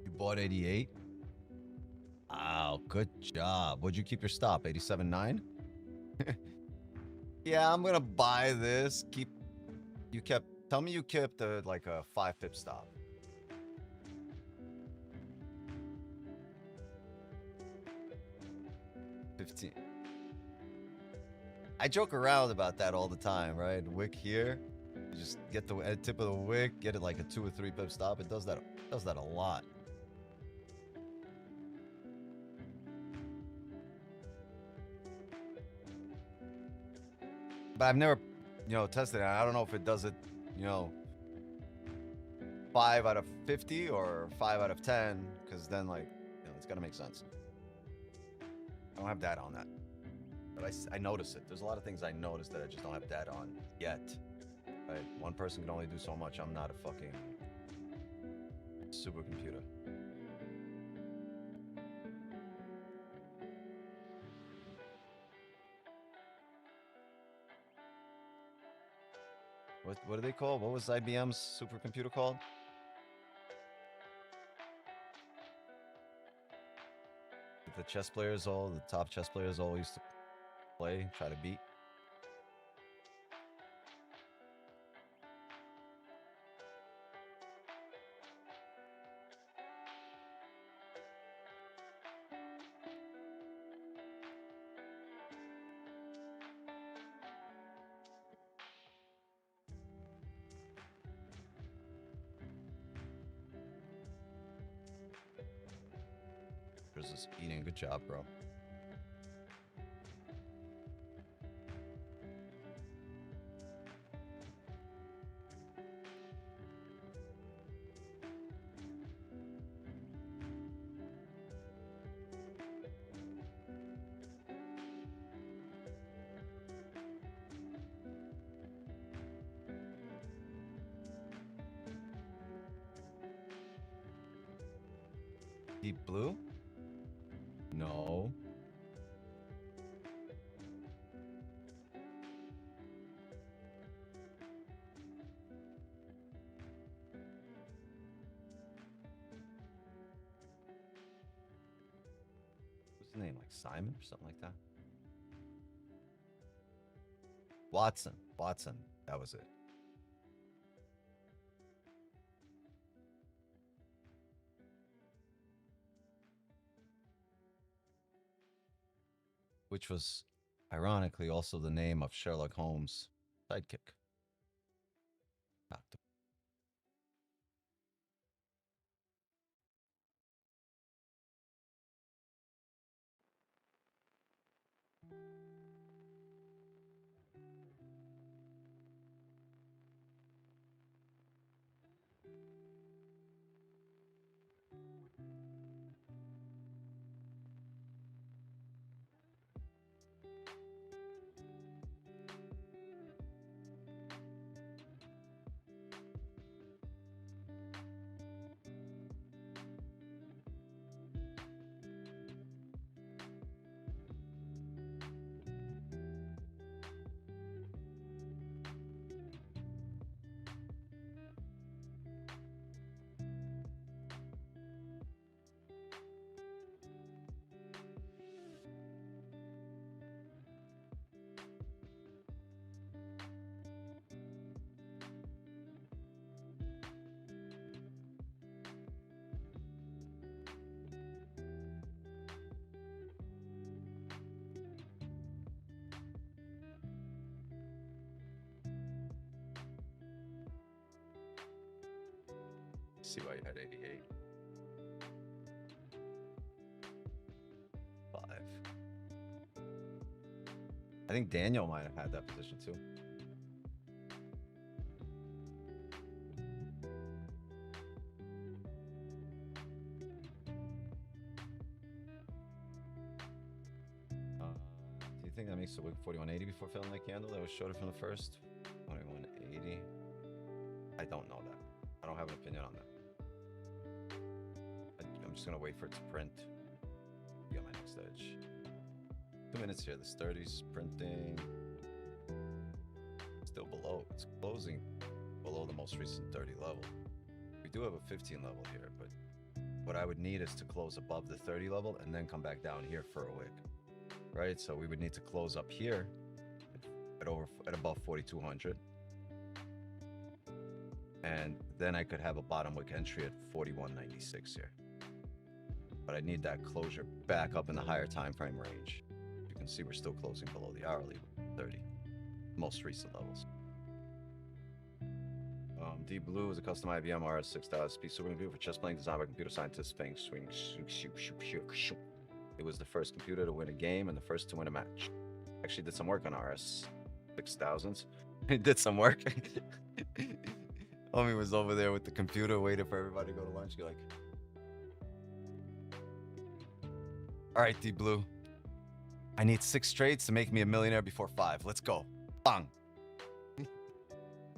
You bought 88? Wow, good job. Would you keep your stop? 87.9? Yeah, I'm gonna buy this. Tell me you kept like a 5 pip stop. $15. I joke around about that all the time, right? Wick here. You just get the tip of the wick, get it like a 2 or 3 pip stop. It does that a lot. But I've never, tested it. I don't know if it does it, 5 out of 50 or 5 out of 10, because then, like, it's got to make sense. I don't have data on that. But I notice it. There's a lot of things I notice that I just don't have data on yet. Right? One person can only do so much. I'm not a fucking supercomputer. What do they call? What was IBM's supercomputer called? The chess players the top chess players all used to play, try to beat. There's this eating. Good job, bro. Deep blue? No. What's the name? Like Simon or something like that? Watson. Watson. That was it. Which was, ironically, also the name of Sherlock Holmes' sidekick. Doctor. See why you had 88. 5. I think Daniel might have had that position too. Do you think that makes the wick 4180 before filling that candle that was shorter from the first? 2180. I don't know that. I don't have an opinion on that. I'm just gonna wait for it to print. Be on my next edge. 2 minutes here. This 30's printing. Still below. It's closing below the most recent 30 level. We do have a 15 level here, but what I would need is to close above the 30 level and then come back down here for a wick. Right? So we would need to close up here at above 4200. And then I could have a bottom wick entry at 4196 here. But I need that closure back up in the higher time frame range. You can see we're still closing below the hourly 30, most recent levels. Deep Blue is a custom IBM RS6000 speed supercomputer for chess playing, designed by computer scientists. Ping, swing, shoot. It was the first computer to win a game and the first to win a match. Actually did some work on RS6000s. He did some work. Homie was over there with the computer waiting for everybody to go to lunch. You're like, all right, Deep Blue. I need 6 trades to make me a millionaire before 5. Let's go. Bang.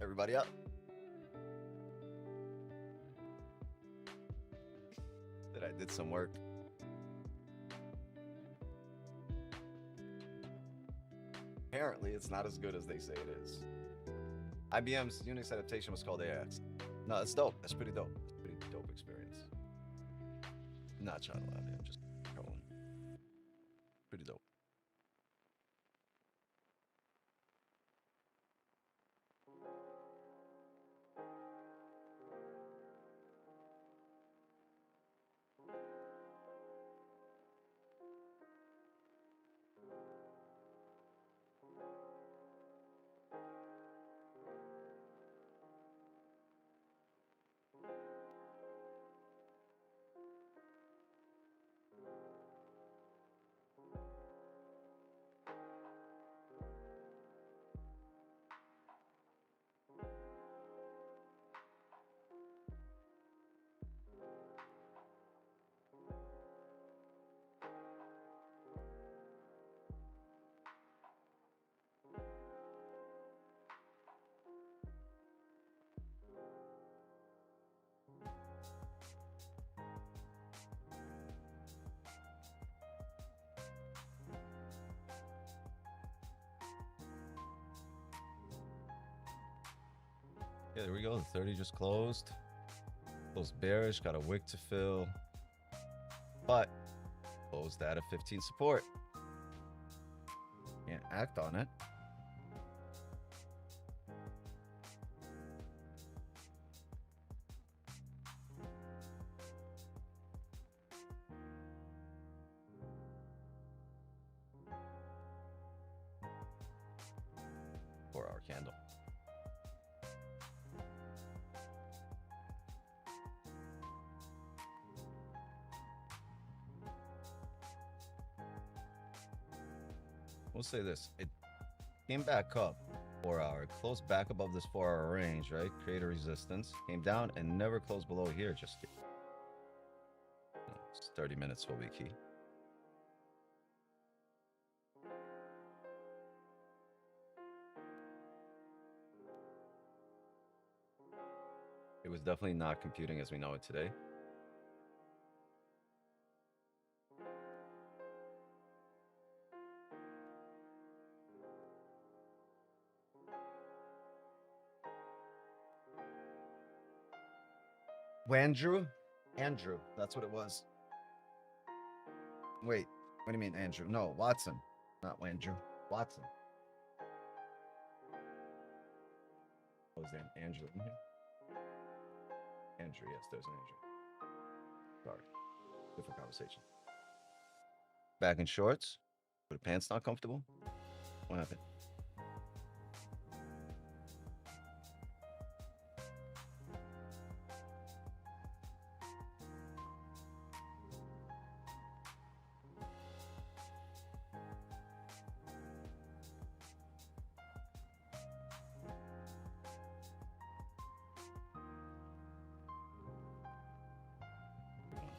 Everybody up? That I did some work. Apparently, it's not as good as they say it is. IBM's Unix adaptation was called AX. No, that's dope. That's pretty dope. That's a pretty dope experience. Not trying to lie, man. Just trolling. Pretty dope. Yeah, there we go. The 30 just closed. Closed bearish. Got a wick to fill. But closed at a 15 support. Can't act on it. Four-hour candle. We'll say this. It came back up 4-hour. Closed back above this 4-hour range, right? Create a resistance. Came down and never closed below here just yet. It's 30 minutes will be key. It was definitely not computing as we know it today. Andrew, that's what it was. Wait, what do you mean Andrew? No, Watson, not Wandrew. Watson. What was that? Andrew in here? Andrew, yes, there's an Andrew. Sorry, different conversation. Back in shorts. Were the pants not comfortable? What happened?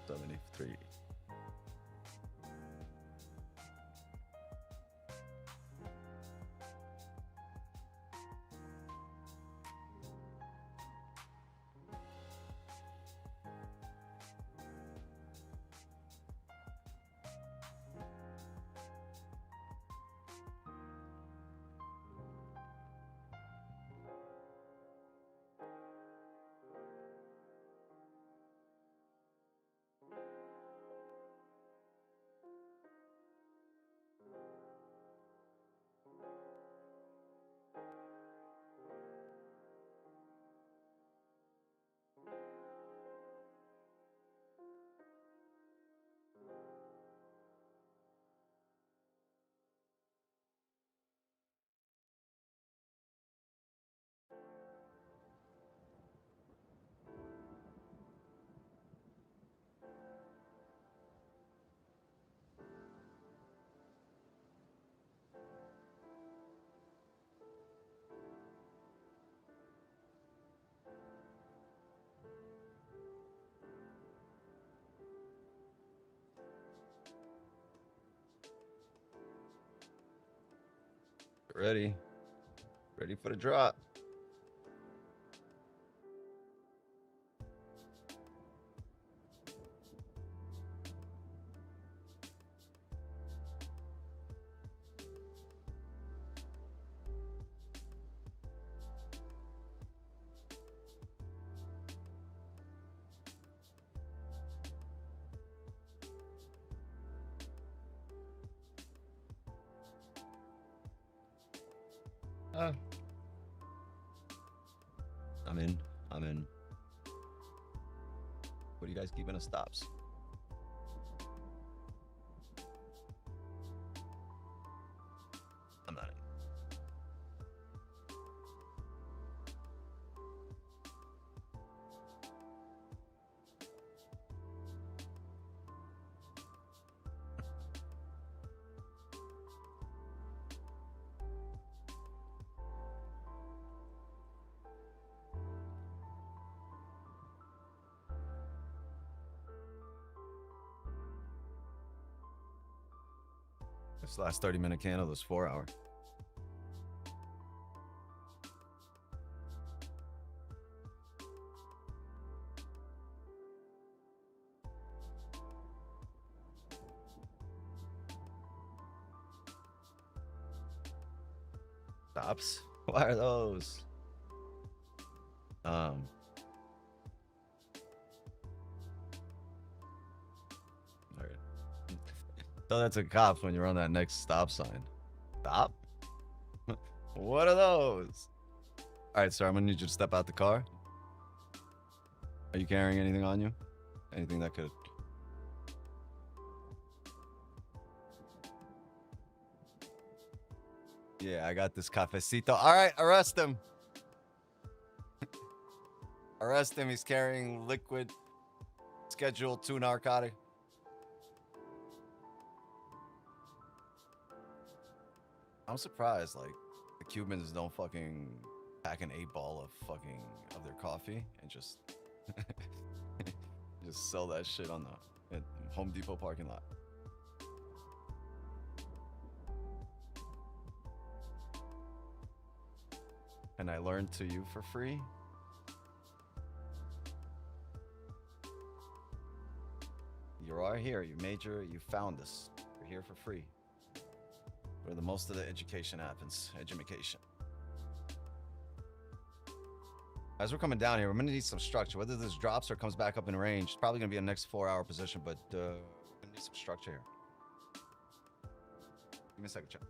$73. Ready for the drop. I'm in. What are you guys keeping as stops? I'm not in. This last 30-minute candle, this 4-hour. Stops? Why are those? All right. Tell that to cops when you're on that next stop sign. Stop? What are those? All right, sir, I'm gonna need you to step out the car. Are you carrying anything on you? Anything that could... Yeah, I got this cafecito. All right, arrest him. Arrest him. He's carrying liquid Schedule 2 narcotic. I'm surprised, like, the Cubans don't fucking pack an 8-ball of their coffee and just just sell that shit on the at Home Depot parking lot. And I learned to you for free. You are here. You found us. You're here for free. Where the most of the education happens. Education. As we're coming down here, we're gonna need some structure. Whether this drops or comes back up in range, it's probably gonna be a next 4-hour position, but we're gonna need some structure here. Give me a second, check.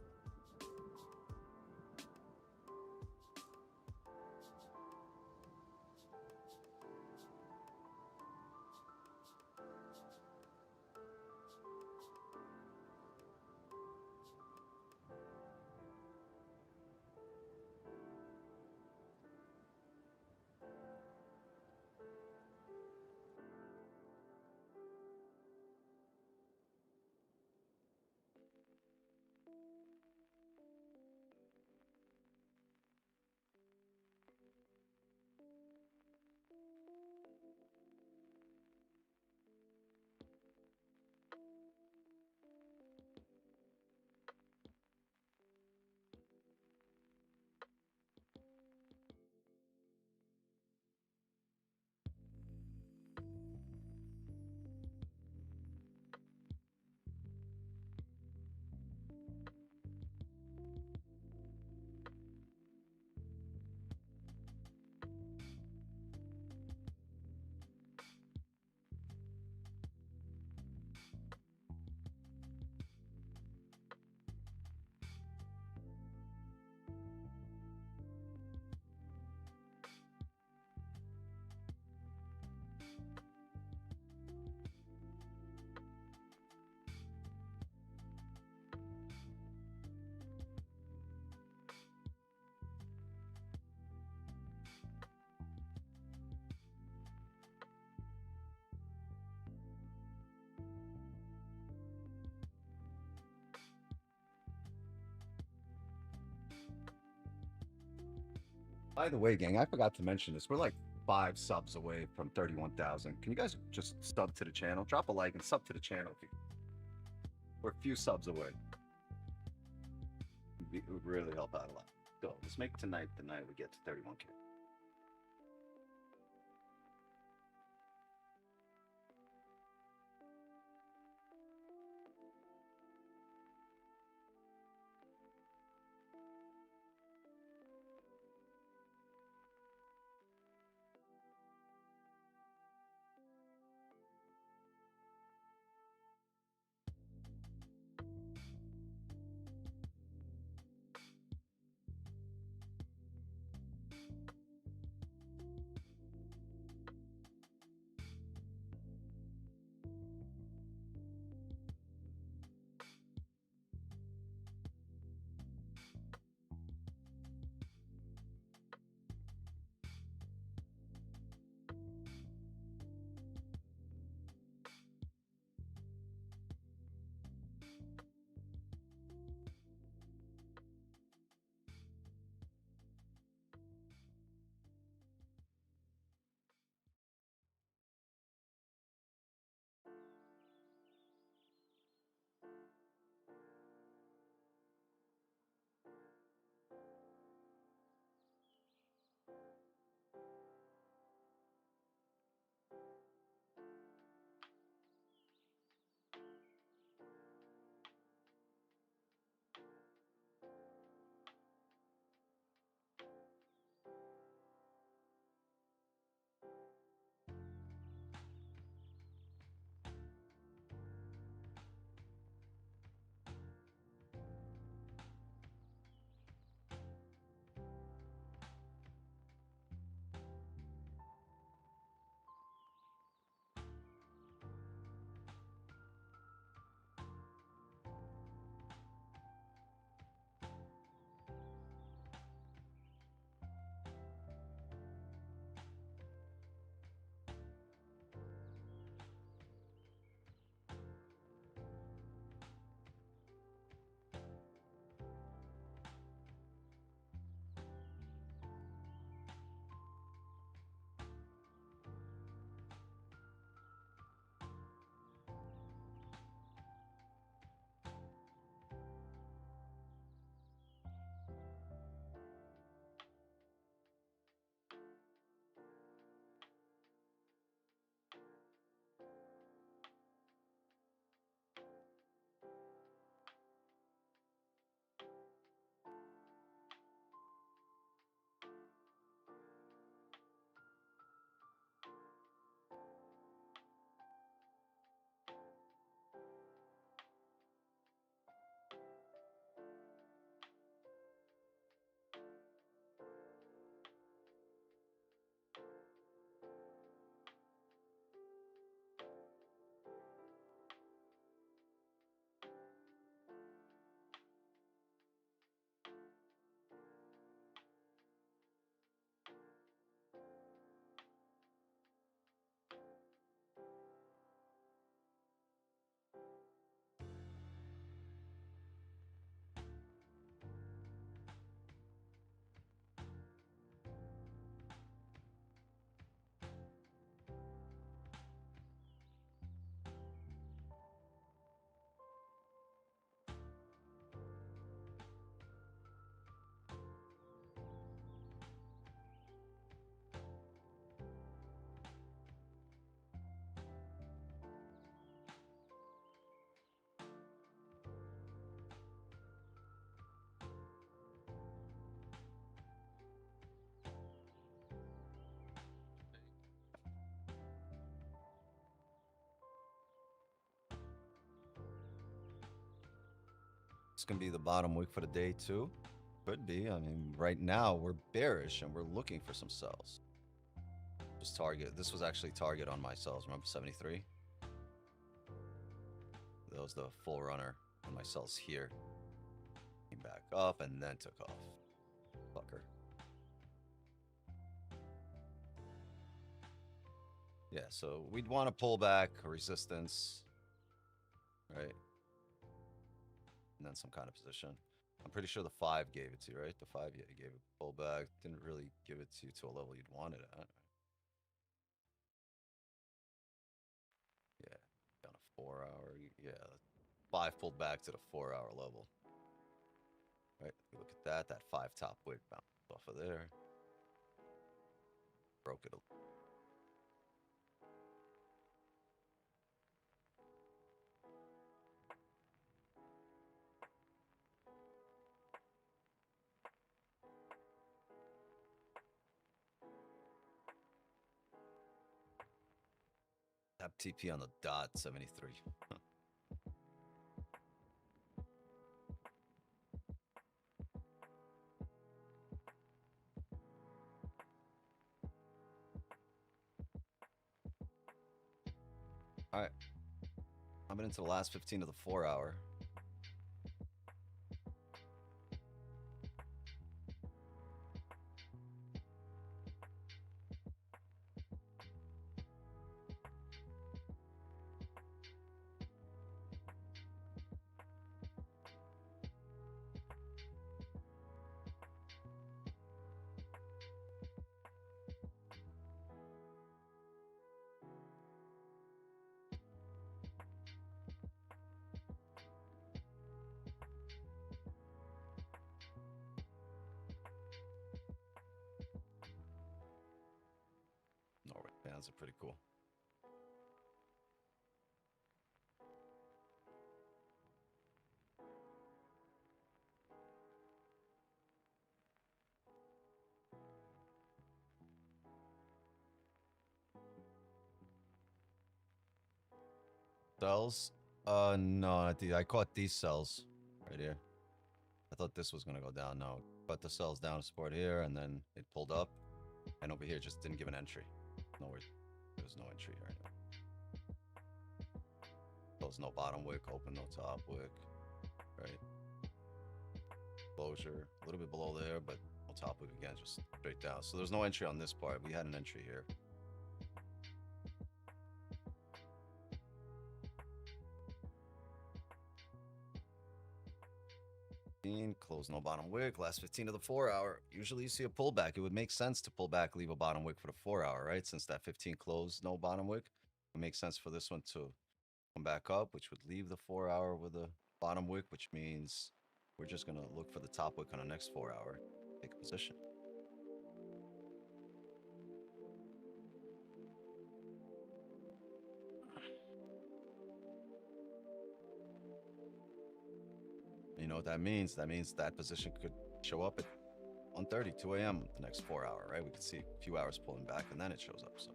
By the way, gang, I forgot to mention this. We're like 5 subs away from 31,000. Can you guys just sub to the channel? Drop a like and sub to the channel. We're a few subs away. It would really help out a lot. Go. Let's make tonight the night we get to 31K. It's gonna be the bottom wick for the day too. Could be. I mean, right now we're bearish and we're looking for some sells. Just target. This was actually target on my sells. Remember 73? That was the full runner on my sells here. Came back up and then took off. Fucker. Yeah, so we'd want to pull back resistance, right? And then some kind of position. I'm pretty sure the 5 gave it to you, right? The 5, yeah, gave it pull back. Didn't really give it to you to a level you'd want it at. Yeah, on a 4 hour. Yeah, 5 pulled back to the 4 hour level. Right, look at that. That 5 top wick bounced off of there. Broke it. Tap TP on the dot, 73. All right. I'm into the last 15 of the 4 hour. Norway fans are pretty cool. Sells? No, I caught these sells right here. I thought this was gonna go down. No, but the sells down to support here, and then it pulled up, and over here just didn't give an entry. Nowhere, there was no entry here. Close no bottom wick, open no top wick, right? Closure, a little bit below there, but no top wick again, just straight down. So there's no entry on this part. We had an entry here. Close no bottom wick, last 15 of the 4 hour. Usually you see a pullback. It would make sense to pull back, leave a bottom wick for the 4 hour, right? Since that 15 closed no bottom wick, it makes sense for this one to come back up, which would leave the 4 hour with a bottom wick, which means we're just going to look for the top wick on the next 4 hour, take a position. You know what that means? That means that position could show up at 1:30, 2 a.m. the next 4 hour, right? We could see a few hours pulling back and then it shows up. So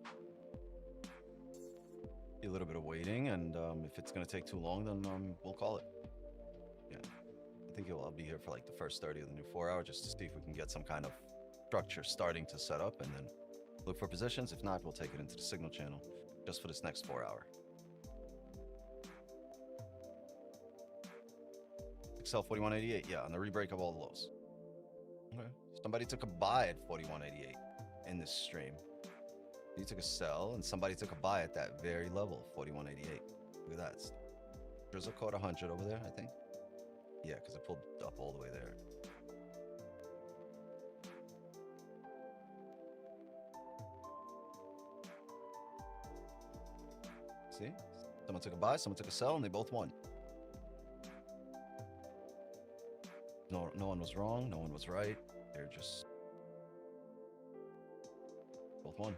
a little bit of waiting, and if it's going to take too long, then we'll call it. Yeah, I think I'll be here for like the first 30 of the new 4 hour just to see if we can get some kind of structure starting to set up, and then look for positions. If not, we'll take it into the signal channel just for this next 4 hour. Excel 4188, yeah, on the rebreak of all the lows. Okay, somebody took a buy at 4188 in this stream. You took a sell, and somebody took a buy at that very level, 4188. Look at that. There's a code 100 over there, I think. Yeah, because it pulled up all the way there. See? Someone took a buy, someone took a sell, and they both won. No one was wrong, no one was right. They're just both won.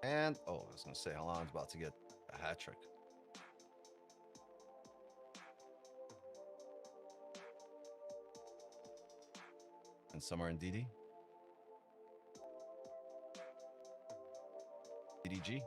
And oh, I was gonna say Halan's about to get a hat trick. And some are in DD. DDG.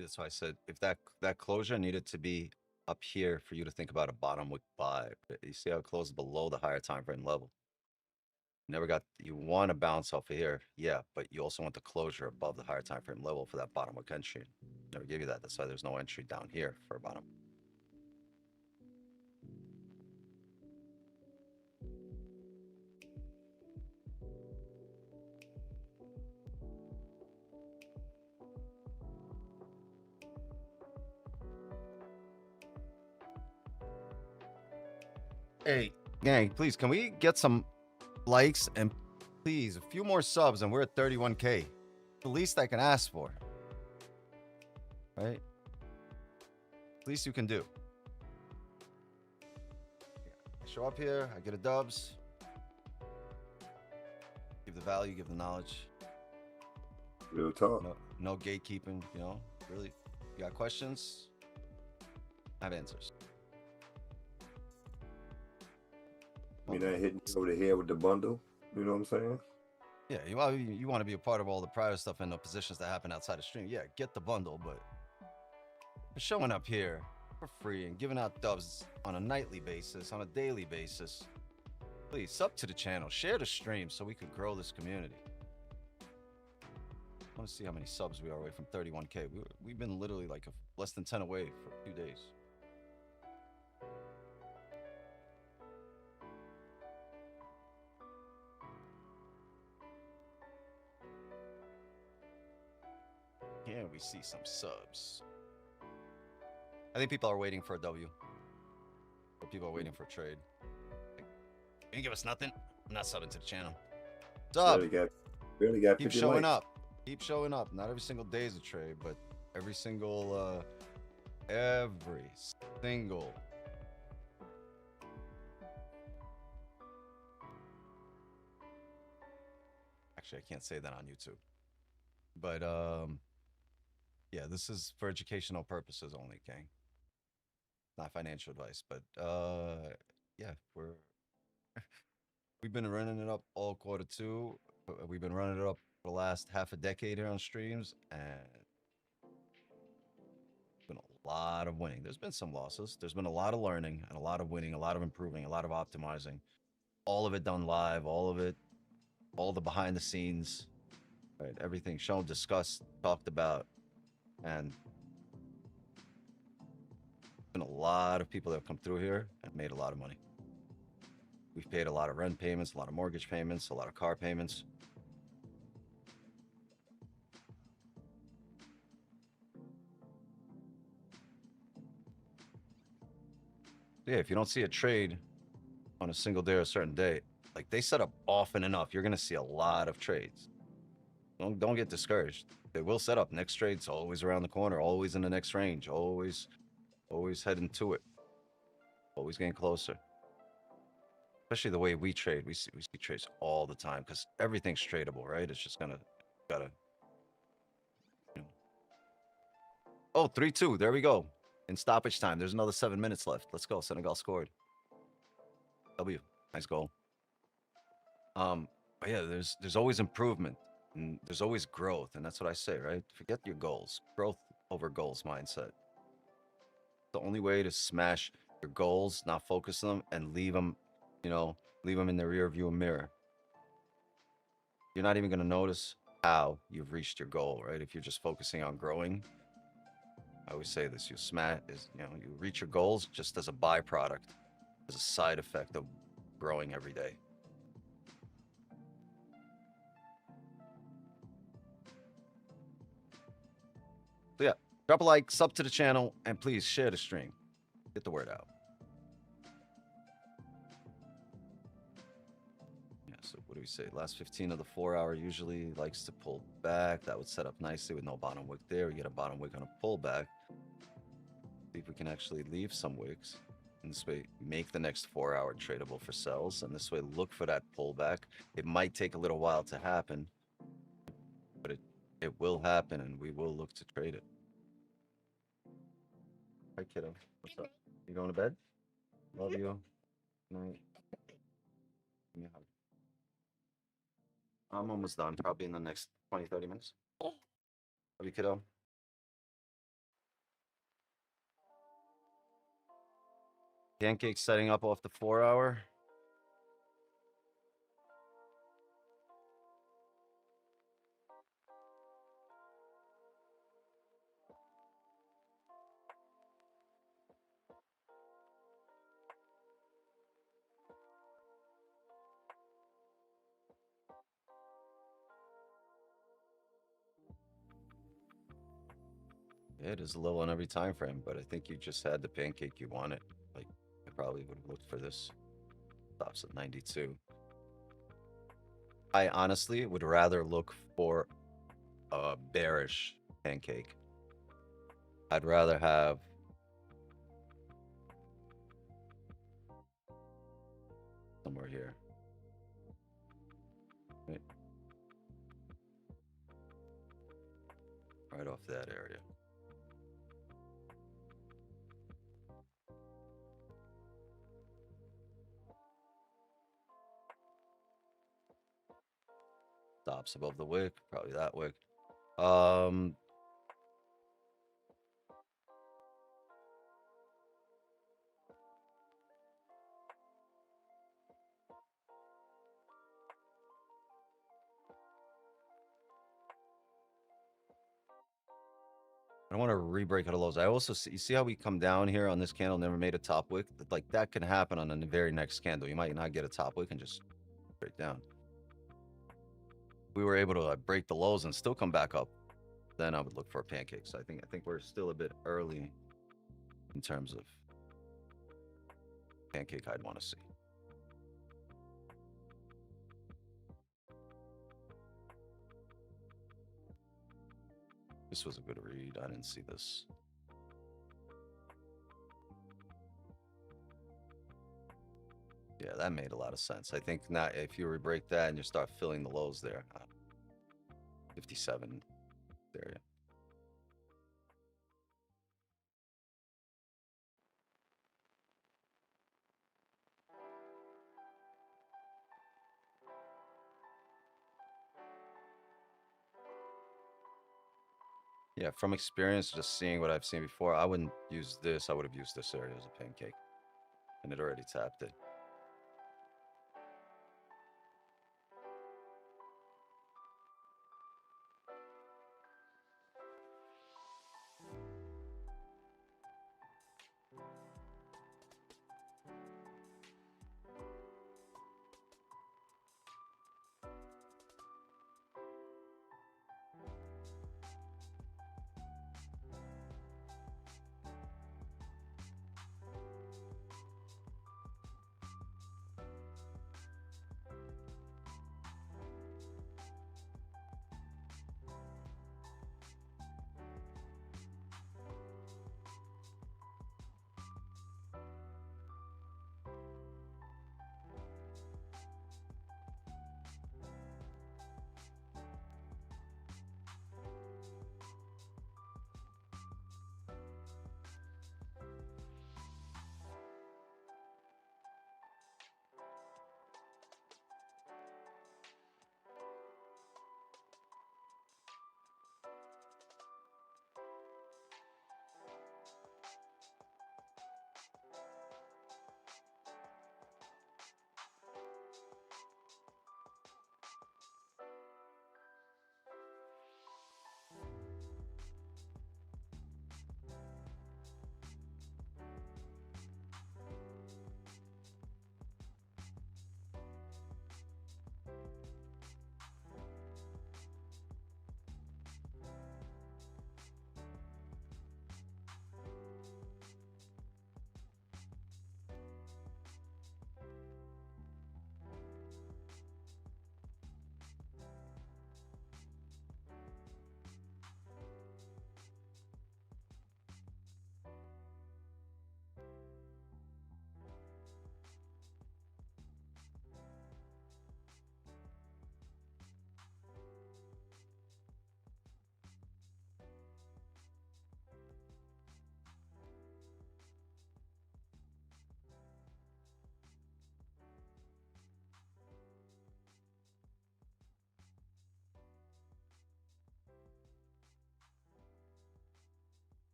That's why I said if that closure needed to be up here for you to think about a bottom wick buy. You see how it closed below the higher time frame level. Never got, you want to bounce off of here, yeah, but you also want the closure above the higher time frame level for that bottom wick entry. Never give you that. That's why there's no entry down here for a bottom. Hey, gang, please, can we get some likes and please a few more subs, and we're at 31K. The least I can ask for. Right? Least you can do. Show up here, I get a dubs. Give the value, give the knowledge. Real talk. No gatekeeping, you know. Really, you got questions? I have answers. You're not hitting me over the head with the bundle. You know what I'm saying? Yeah, you want to be a part of all the private stuff and the positions that happen outside the stream. Yeah, get the bundle, but showing up here for free and giving out dubs on a nightly basis, on a daily basis. Please, sub to the channel, share the stream so we can grow this community. I want to see how many subs we are away from 31K. We've been literally like less than 10 away for a few days. Here we see some subs. I think people are waiting for a W. Or people are waiting for a trade. Like, you didn't give us nothing? I'm not subbing to the channel. Sub! Barely got Keep 50 showing likes. up. Keep showing up. Not every single day is a trade, but every single actually, I can't say that on YouTube. But yeah, this is for educational purposes only, gang. Not financial advice, but yeah, we've been running it up all quarter two. We've been running it up for the last half a decade here on streams, and it's been a lot of winning. There's been some losses. There's been a lot of learning and a lot of winning, a lot of improving, a lot of optimizing. All of it done live, all of it, all the behind the scenes, right? Everything shown, discussed, talked about, and been a lot of people that have come through here and made a lot of money. We've paid a lot of rent payments, a lot of mortgage payments, a lot of car payments. Yeah, if you don't see a trade on a single day or a certain day, like they set up often enough, you're gonna see a lot of trades. Don't get discouraged. They will set up. Next trade's always around the corner, always in the next range, always heading to it, always getting closer. Especially the way we trade, we see trades all the time because everything's tradable, right? It's just gotta. You know. Oh, 3-2. There we go. In stoppage time, there's another 7 minutes left. Let's go. Senegal scored. W. Nice goal. But yeah, there's always improvement and there's always growth, and that's what I say, right? Forget your goals. Growth over goals mindset. The only way to smash your goals, not focus on them, and leave them, you know, leave them in the rear view mirror. You're not even gonna notice how you've reached your goal, right? If you're just focusing on growing. I always say this: you reach your goals just as a byproduct, as a side effect of growing every day. So yeah, drop a like, sub to the channel, and please share the stream. Get the word out. Yeah, so what do we say? Last 15 of the 4 hour usually likes to pull back. That would set up nicely with no bottom wick there. We get a bottom wick on a pullback. See if we can actually leave some wicks. And this way, make the next 4 hour tradable for sells. And this way, look for that pullback. It might take a little while to happen, but it will happen, and we will look to trade it. Hi, kiddo. What's up? You going to bed? Love you. Night. Give me a hug. I'm almost done. Probably in the next 20, 30 minutes. Love you, kiddo. Pancake setting up off the 4-hour. It is low on every time frame, but I think you just had the pancake you wanted. Like, I probably would have looked for this. Stops at 92. I honestly would rather look for a bearish pancake. I'd rather have somewhere here. Right off that area. Stops above the wick, probably that wick. I don't want to re-break out of lows. I also see, you see how we come down here on this candle, never made a top wick? Like that can happen on the very next candle. You might not get a top wick and just straight down. We were able to break the lows and still come back up. Then I would look for a pancake. So I think we're still a bit early in terms of pancake I'd want to see. This was a good read. I didn't see this. Yeah, that made a lot of sense. I think now if you re-break that and you start filling the lows there, 57 area. Yeah, from experience, just seeing what I've seen before, I wouldn't use this. I would have used this area as a pancake. And it already tapped it.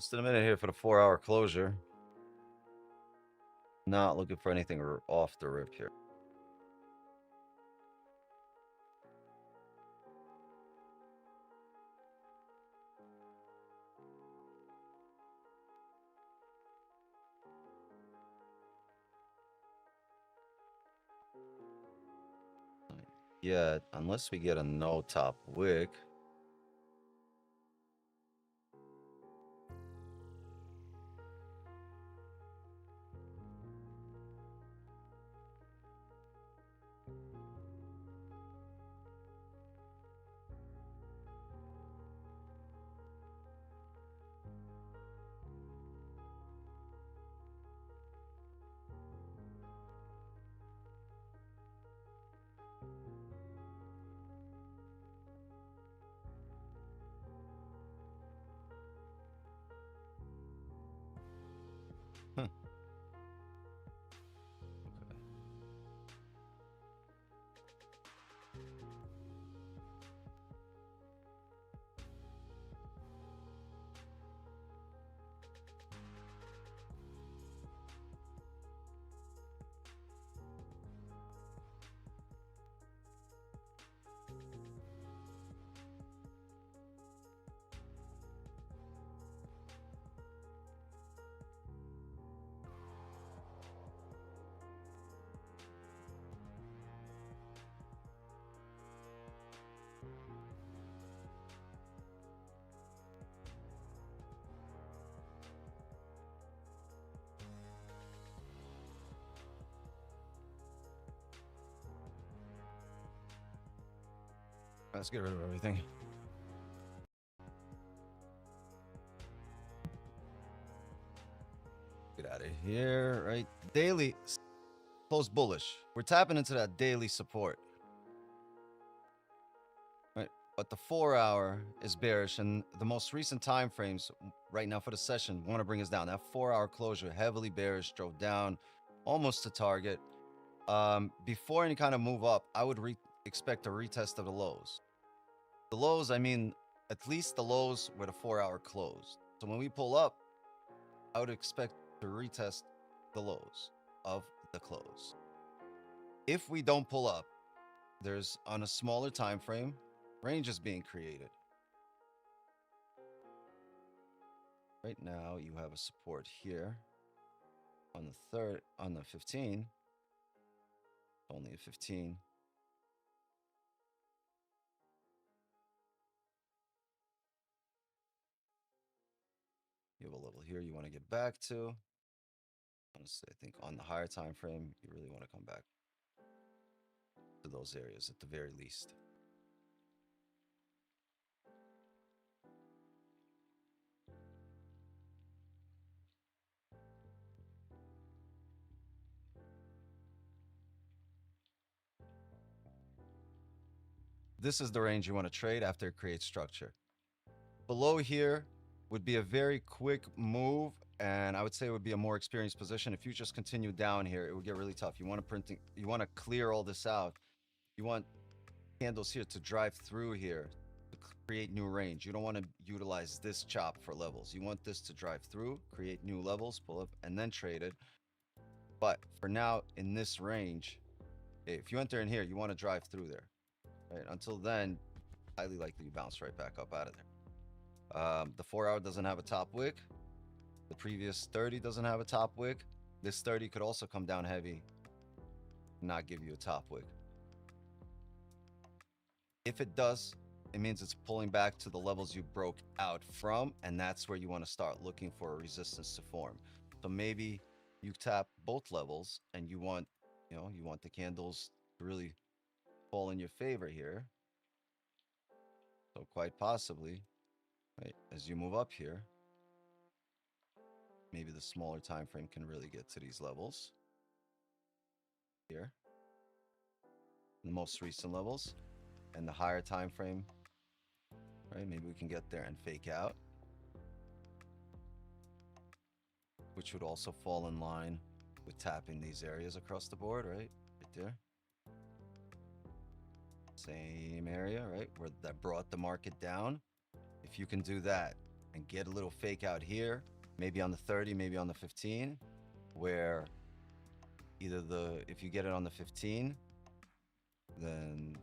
Just in a minute here for the 4-hour closure. Not looking for anything off the rip here. Yet, unless we get a no top wick. Huh. Okay. Let's get rid of everything. Get out of here, right? Daily close bullish. We're tapping into that daily support. Right? But the 4-hour is bearish, and the most recent time frames right now for the session want to bring us down. That 4-hour closure, heavily bearish, drove down almost to target. Before any kind of move up, I would expect a retest of the lows. The lows, I mean, at least the lows where the 4-hour closed. So when we pull up, I would expect to retest the lows of the close. If we don't pull up, there's on a smaller time frame, ranges being created. Right now, you have a support here on the 15. Only a 15. You have a level here you want to get back to. Honestly, I think on the higher time frame, you really want to come back to those areas at the very least. This is the range you want to trade after it creates structure. Below here would be a very quick move, and I would say it would be a more experienced position. If you just continue down here, it would get really tough. You want to clear all this out. You want candles here to drive through here to create new range. You don't want to utilize this chop for levels. You want this to drive through, create new levels, pull up, and then trade it. But for now, in this range, if you enter in here, you want to drive through there. Right? Until then, highly likely you bounce right back up out of there. The 4-hour doesn't have a top wick. The previous 30 doesn't have a top wick. This 30 could also come down heavy, not give you a top wick. If it does, it means it's pulling back to the levels you broke out from, and that's where you want to start looking for a resistance to form. So maybe you tap both levels and you want the candles to really fall in your favor here. So quite possibly, right, as you move up here, maybe the smaller time frame can really get to these levels here, the most recent levels, and the higher time frame, right? Maybe we can get there and fake out, which would also fall in line with tapping these areas across the board, right? Right there. Same area, right? Where that brought the market down. If you can do that, and get a little fake out here, maybe on the 30, maybe on the 15, where either if you get it on the 15, then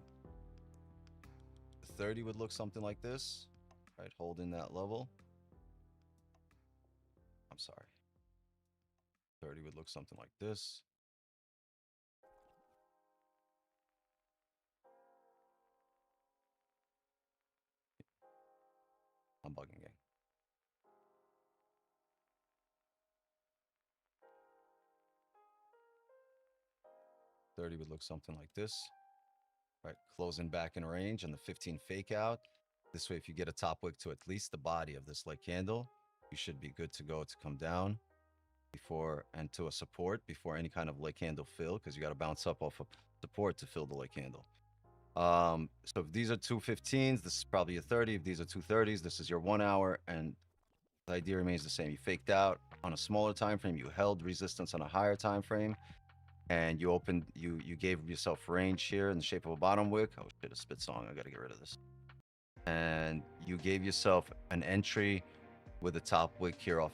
the 30 would look something like this, right? Holding that level. I'm sorry. 30 would look something like this. I'm bugging, gang. $30 would look something like this, right? Closing back in range and the 15 fake out. This way, if you get a top wick to at least the body of this leg candle, you should be good to go to come down before and to a support before any kind of leg candle fill, because you got to bounce up off of support to fill the leg candle. So if these are two 15s, this is probably a 30. If these are two 30s, this is your 1 hour, and the idea remains the same. You faked out on a smaller time frame, you held resistance on a higher time frame, and you opened, you gave yourself range here in the shape of a bottom wick. Oh shit, a spit song. I gotta get rid of this. And you gave yourself an entry with a top wick here off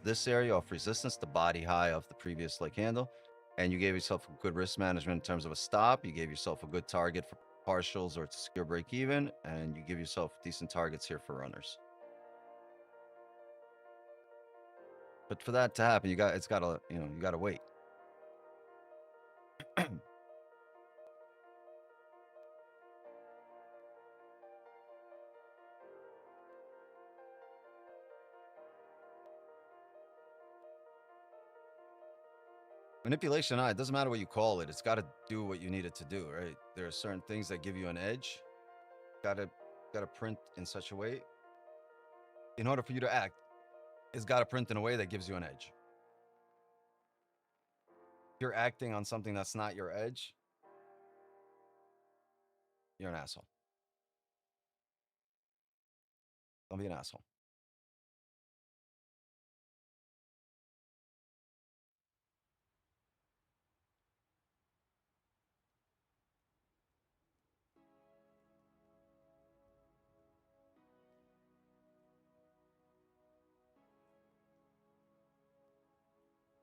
this area, off resistance, the body high of the previous leg candle. And you gave yourself a good risk management in terms of a stop. You gave yourself a good target for partials or to secure break even, and you give yourself decent targets here for runners. But for that to happen, you gotta wait. Manipulation, it doesn't matter what you call it. It's got to do what you need it to do, right? There are certain things that give you an edge. Got to print in such a way. In order for you to act, it's got to print in a way that gives you an edge. If you're acting on something that's not your edge, you're an asshole. Don't be an asshole.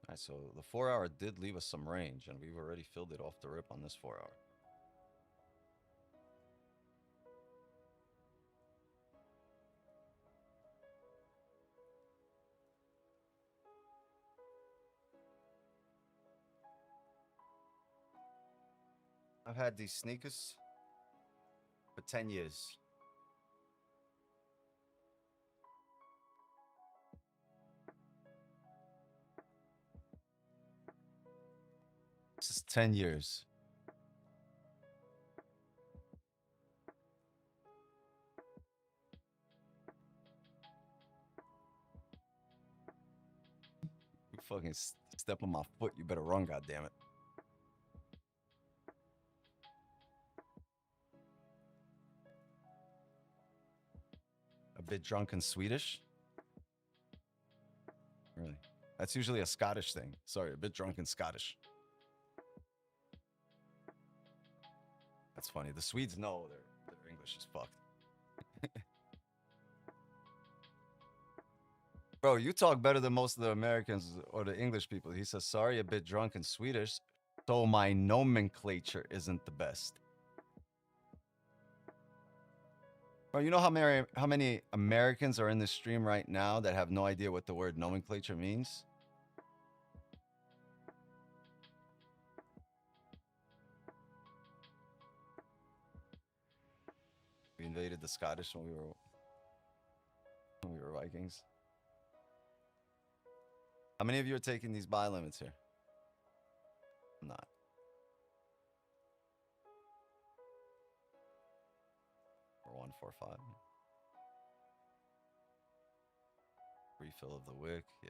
All right, so the 4 hour did leave us some range, and we've already filled it off the rip on this 4 hour. I've had these sneakers for 10 years. This is 10 years. You fucking step on my foot, you better run, goddammit. A bit drunk and Swedish? Really? That's usually a Scottish thing. Sorry, a bit drunk and Scottish. That's funny. The Swedes know their English is fucked. Bro, you talk better than most of the Americans or the English people. He says, sorry, a bit drunk and Swedish, so my nomenclature isn't the best. Bro, you know how many Americans are in this stream right now that have no idea what the word nomenclature means? We invaded the Scottish when we were Vikings. How many of you are taking these buy limits here? I'm not. Or 145. Refill of the wick, yeah.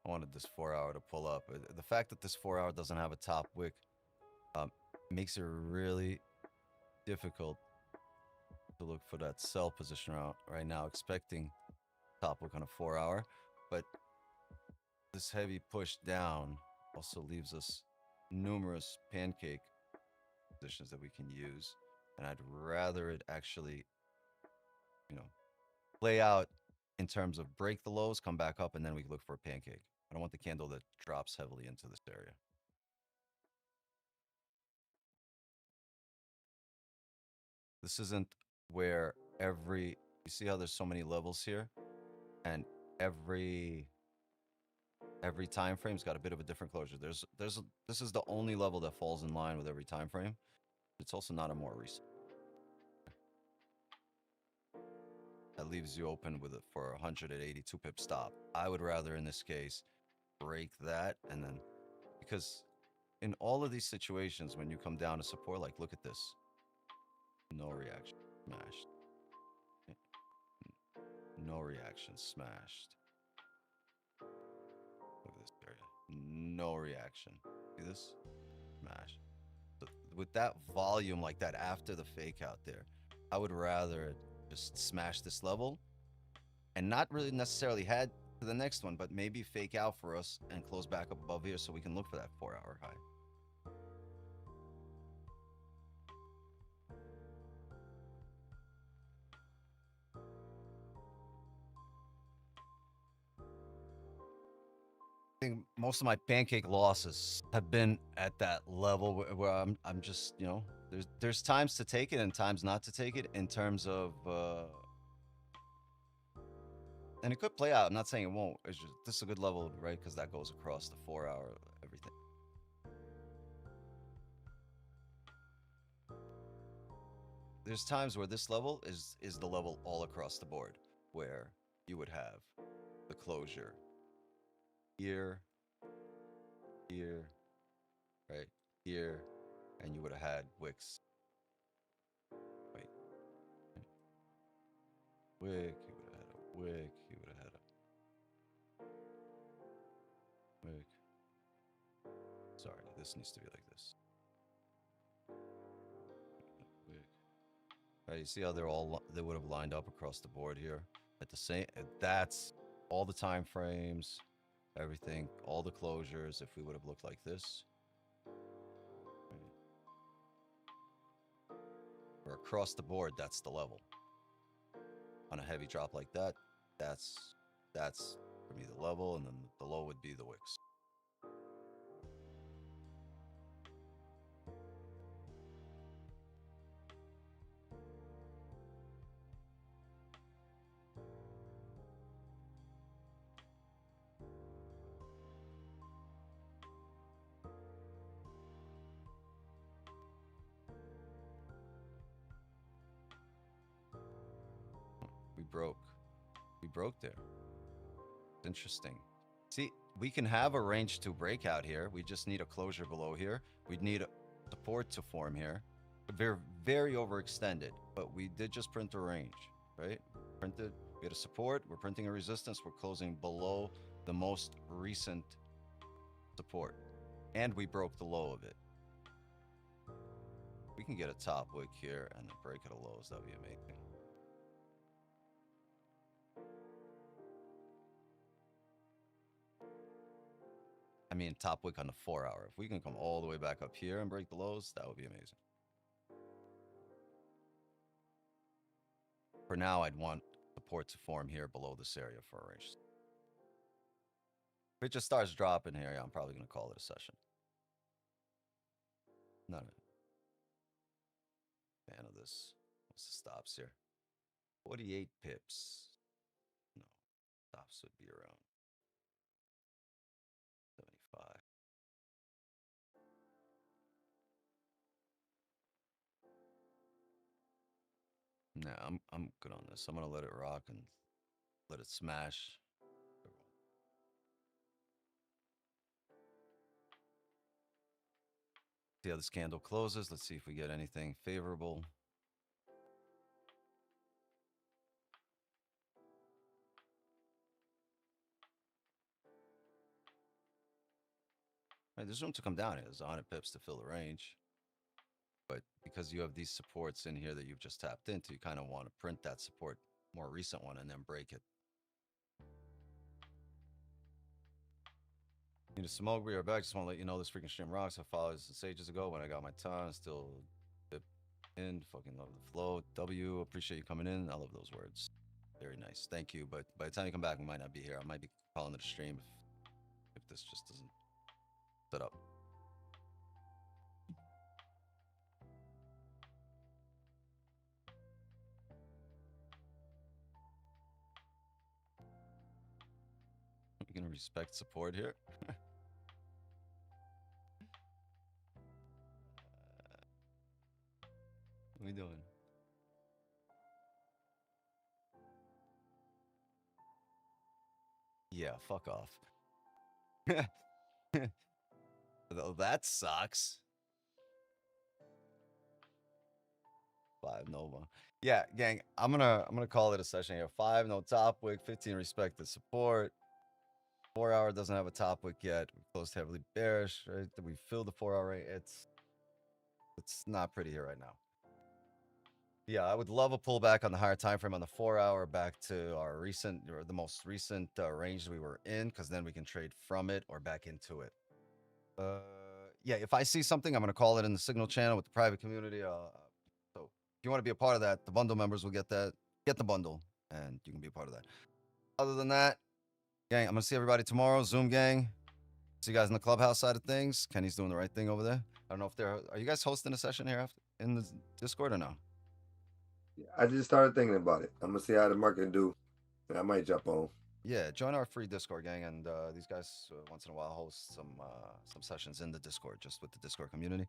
I wanted this 4 hour to pull up. The fact that this 4 hour doesn't have a top wick makes it really difficult to look for that sell position right now, expecting top wick on a 4 hour. But this heavy push down also leaves us numerous pancake positions that we can use. And I'd rather it actually, you know, play out in terms of break the lows, come back up, and then we look for a pancake. I don't want the candle that drops heavily into this area. This isn't where you see how there's so many levels here, and every time frame's got a bit of a different closure. This is the only level that falls in line with every time frame. It's also not a more recent. That leaves you open with it for 182 pip stop. I would rather in this case break that, and then, because in all of these situations when you come down to support, like look at this, no reaction, smashed, no reaction, smashed. Look at this area, no reaction. See this? Smash. So with that volume like that after the fake out there, I would rather just smash this level and not really necessarily head to the next one, but maybe fake out for us and close back up above here so we can look for that 4-hour high. I think most of my pancake losses have been at that level where I'm just, you know, there's times to take it and times not to take it in terms of and it could play out. I'm not saying it won't. It's just this is a good level, right? Because that goes across the 4-hour everything. There's times where this level is the level all across the board, where you would have the closure here, here, right here, and you would have had wicks. Wait, wick. You would have had a wick. You would have had a wick. Sorry, this needs to be like this. Wick. Right, you see how they would have lined up across the board here at the same. That's all the time frames, everything, all the closures. If we would have looked like this, right, or across the board, that's the level. On a heavy drop like that, that's for me the level, and then the low would be the wicks. We broke there. It's interesting. See, we can have a range 2 breakout here. We just need a closure below here. We'd need a support to form here. Very, very overextended, but we did just print a range, right? Printed, we had a support, we're printing a resistance, we're closing below the most recent support. And we broke the low of it. We can get a top wick here and then break it at lows, that'd be amazing. I mean, top wick on the 4-hour. If we can come all the way back up here and break the lows, that would be amazing. For now, I'd want support to form here below this area for a range. If it just starts dropping here, I'm probably going to call it a session. Not a fan of this. What's the stops here? 48 pips. No, stops would be around 75. Nah, I'm good on this. I'm gonna let it rock and let it smash. See how this candle closes. Let's see if we get anything favorable. Right, there's room to come down here. There's 100 pips to fill the range. But because you have these supports in here that you've just tapped into, you kind of want to print that support, more recent one, and then break it. Need a smoke. We are back. Just want to let you know this freaking stream rocks. I followed this ages ago when I got my time. Still dip in. Fucking love the flow. W. Appreciate you coming in. I love those words. Very nice. Thank you. But by the time you come back, we might not be here. I might be calling it a stream if this just doesn't set up. We're gonna respect support here. What are we doing? Yeah, fuck off. Oh, that sucks. 5 Nova. Yeah, gang, I'm gonna call it a session here. 5 no top wick, 15 respect the support. 4 hour doesn't have a top wick yet. We closed heavily bearish, right? We filled the 4 hour rate. It's not pretty here right now. Yeah, I would love a pullback on the higher time frame on the 4 hour back to our recent or the most recent range we were in, because then we can trade from it or back into it. Yeah, if I see something, I'm gonna call it in the signal channel with the private community. So if you want to be a part of that, the bundle members will get that. Get the bundle, and you can be a part of that. Other than that, gang, I'm gonna see everybody tomorrow. Zoom gang. See you guys in the clubhouse side of things. Kenny's doing the right thing over there. I don't know if are you guys hosting a session here after, in the Discord or no? I just started thinking about it. I'm gonna see how the market do. And I might jump on. Yeah, join our free Discord gang, and these guys once in a while host some sessions in the Discord, just with the Discord community.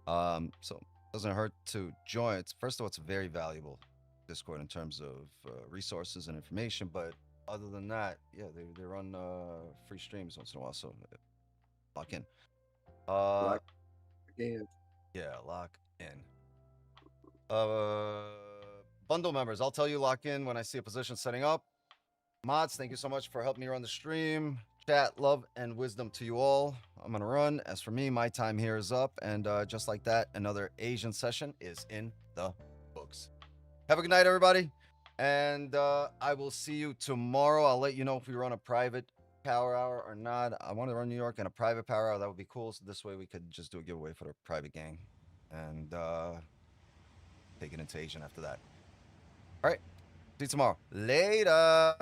So it doesn't hurt to join. First of all, it's a very valuable Discord in terms of resources and information. But other than that, yeah, they run free streams once in a while, so lock in. Lock in. Yeah, lock in. Bundle members, I'll tell you lock in when I see a position setting up. Mods, thank you so much for helping me run the stream. Chat, love, and wisdom to you all. I'm gonna run. As for me, my time here is up, and just like that, another Asian session is in the books. Have a good night, everybody, and I will see you tomorrow. I'll let you know if we run a private power hour or not. I want to run New York in a private power hour. That would be cool. So this way we could just do a giveaway for the private gang, and take it into Asian after that. All right. See you tomorrow. Later.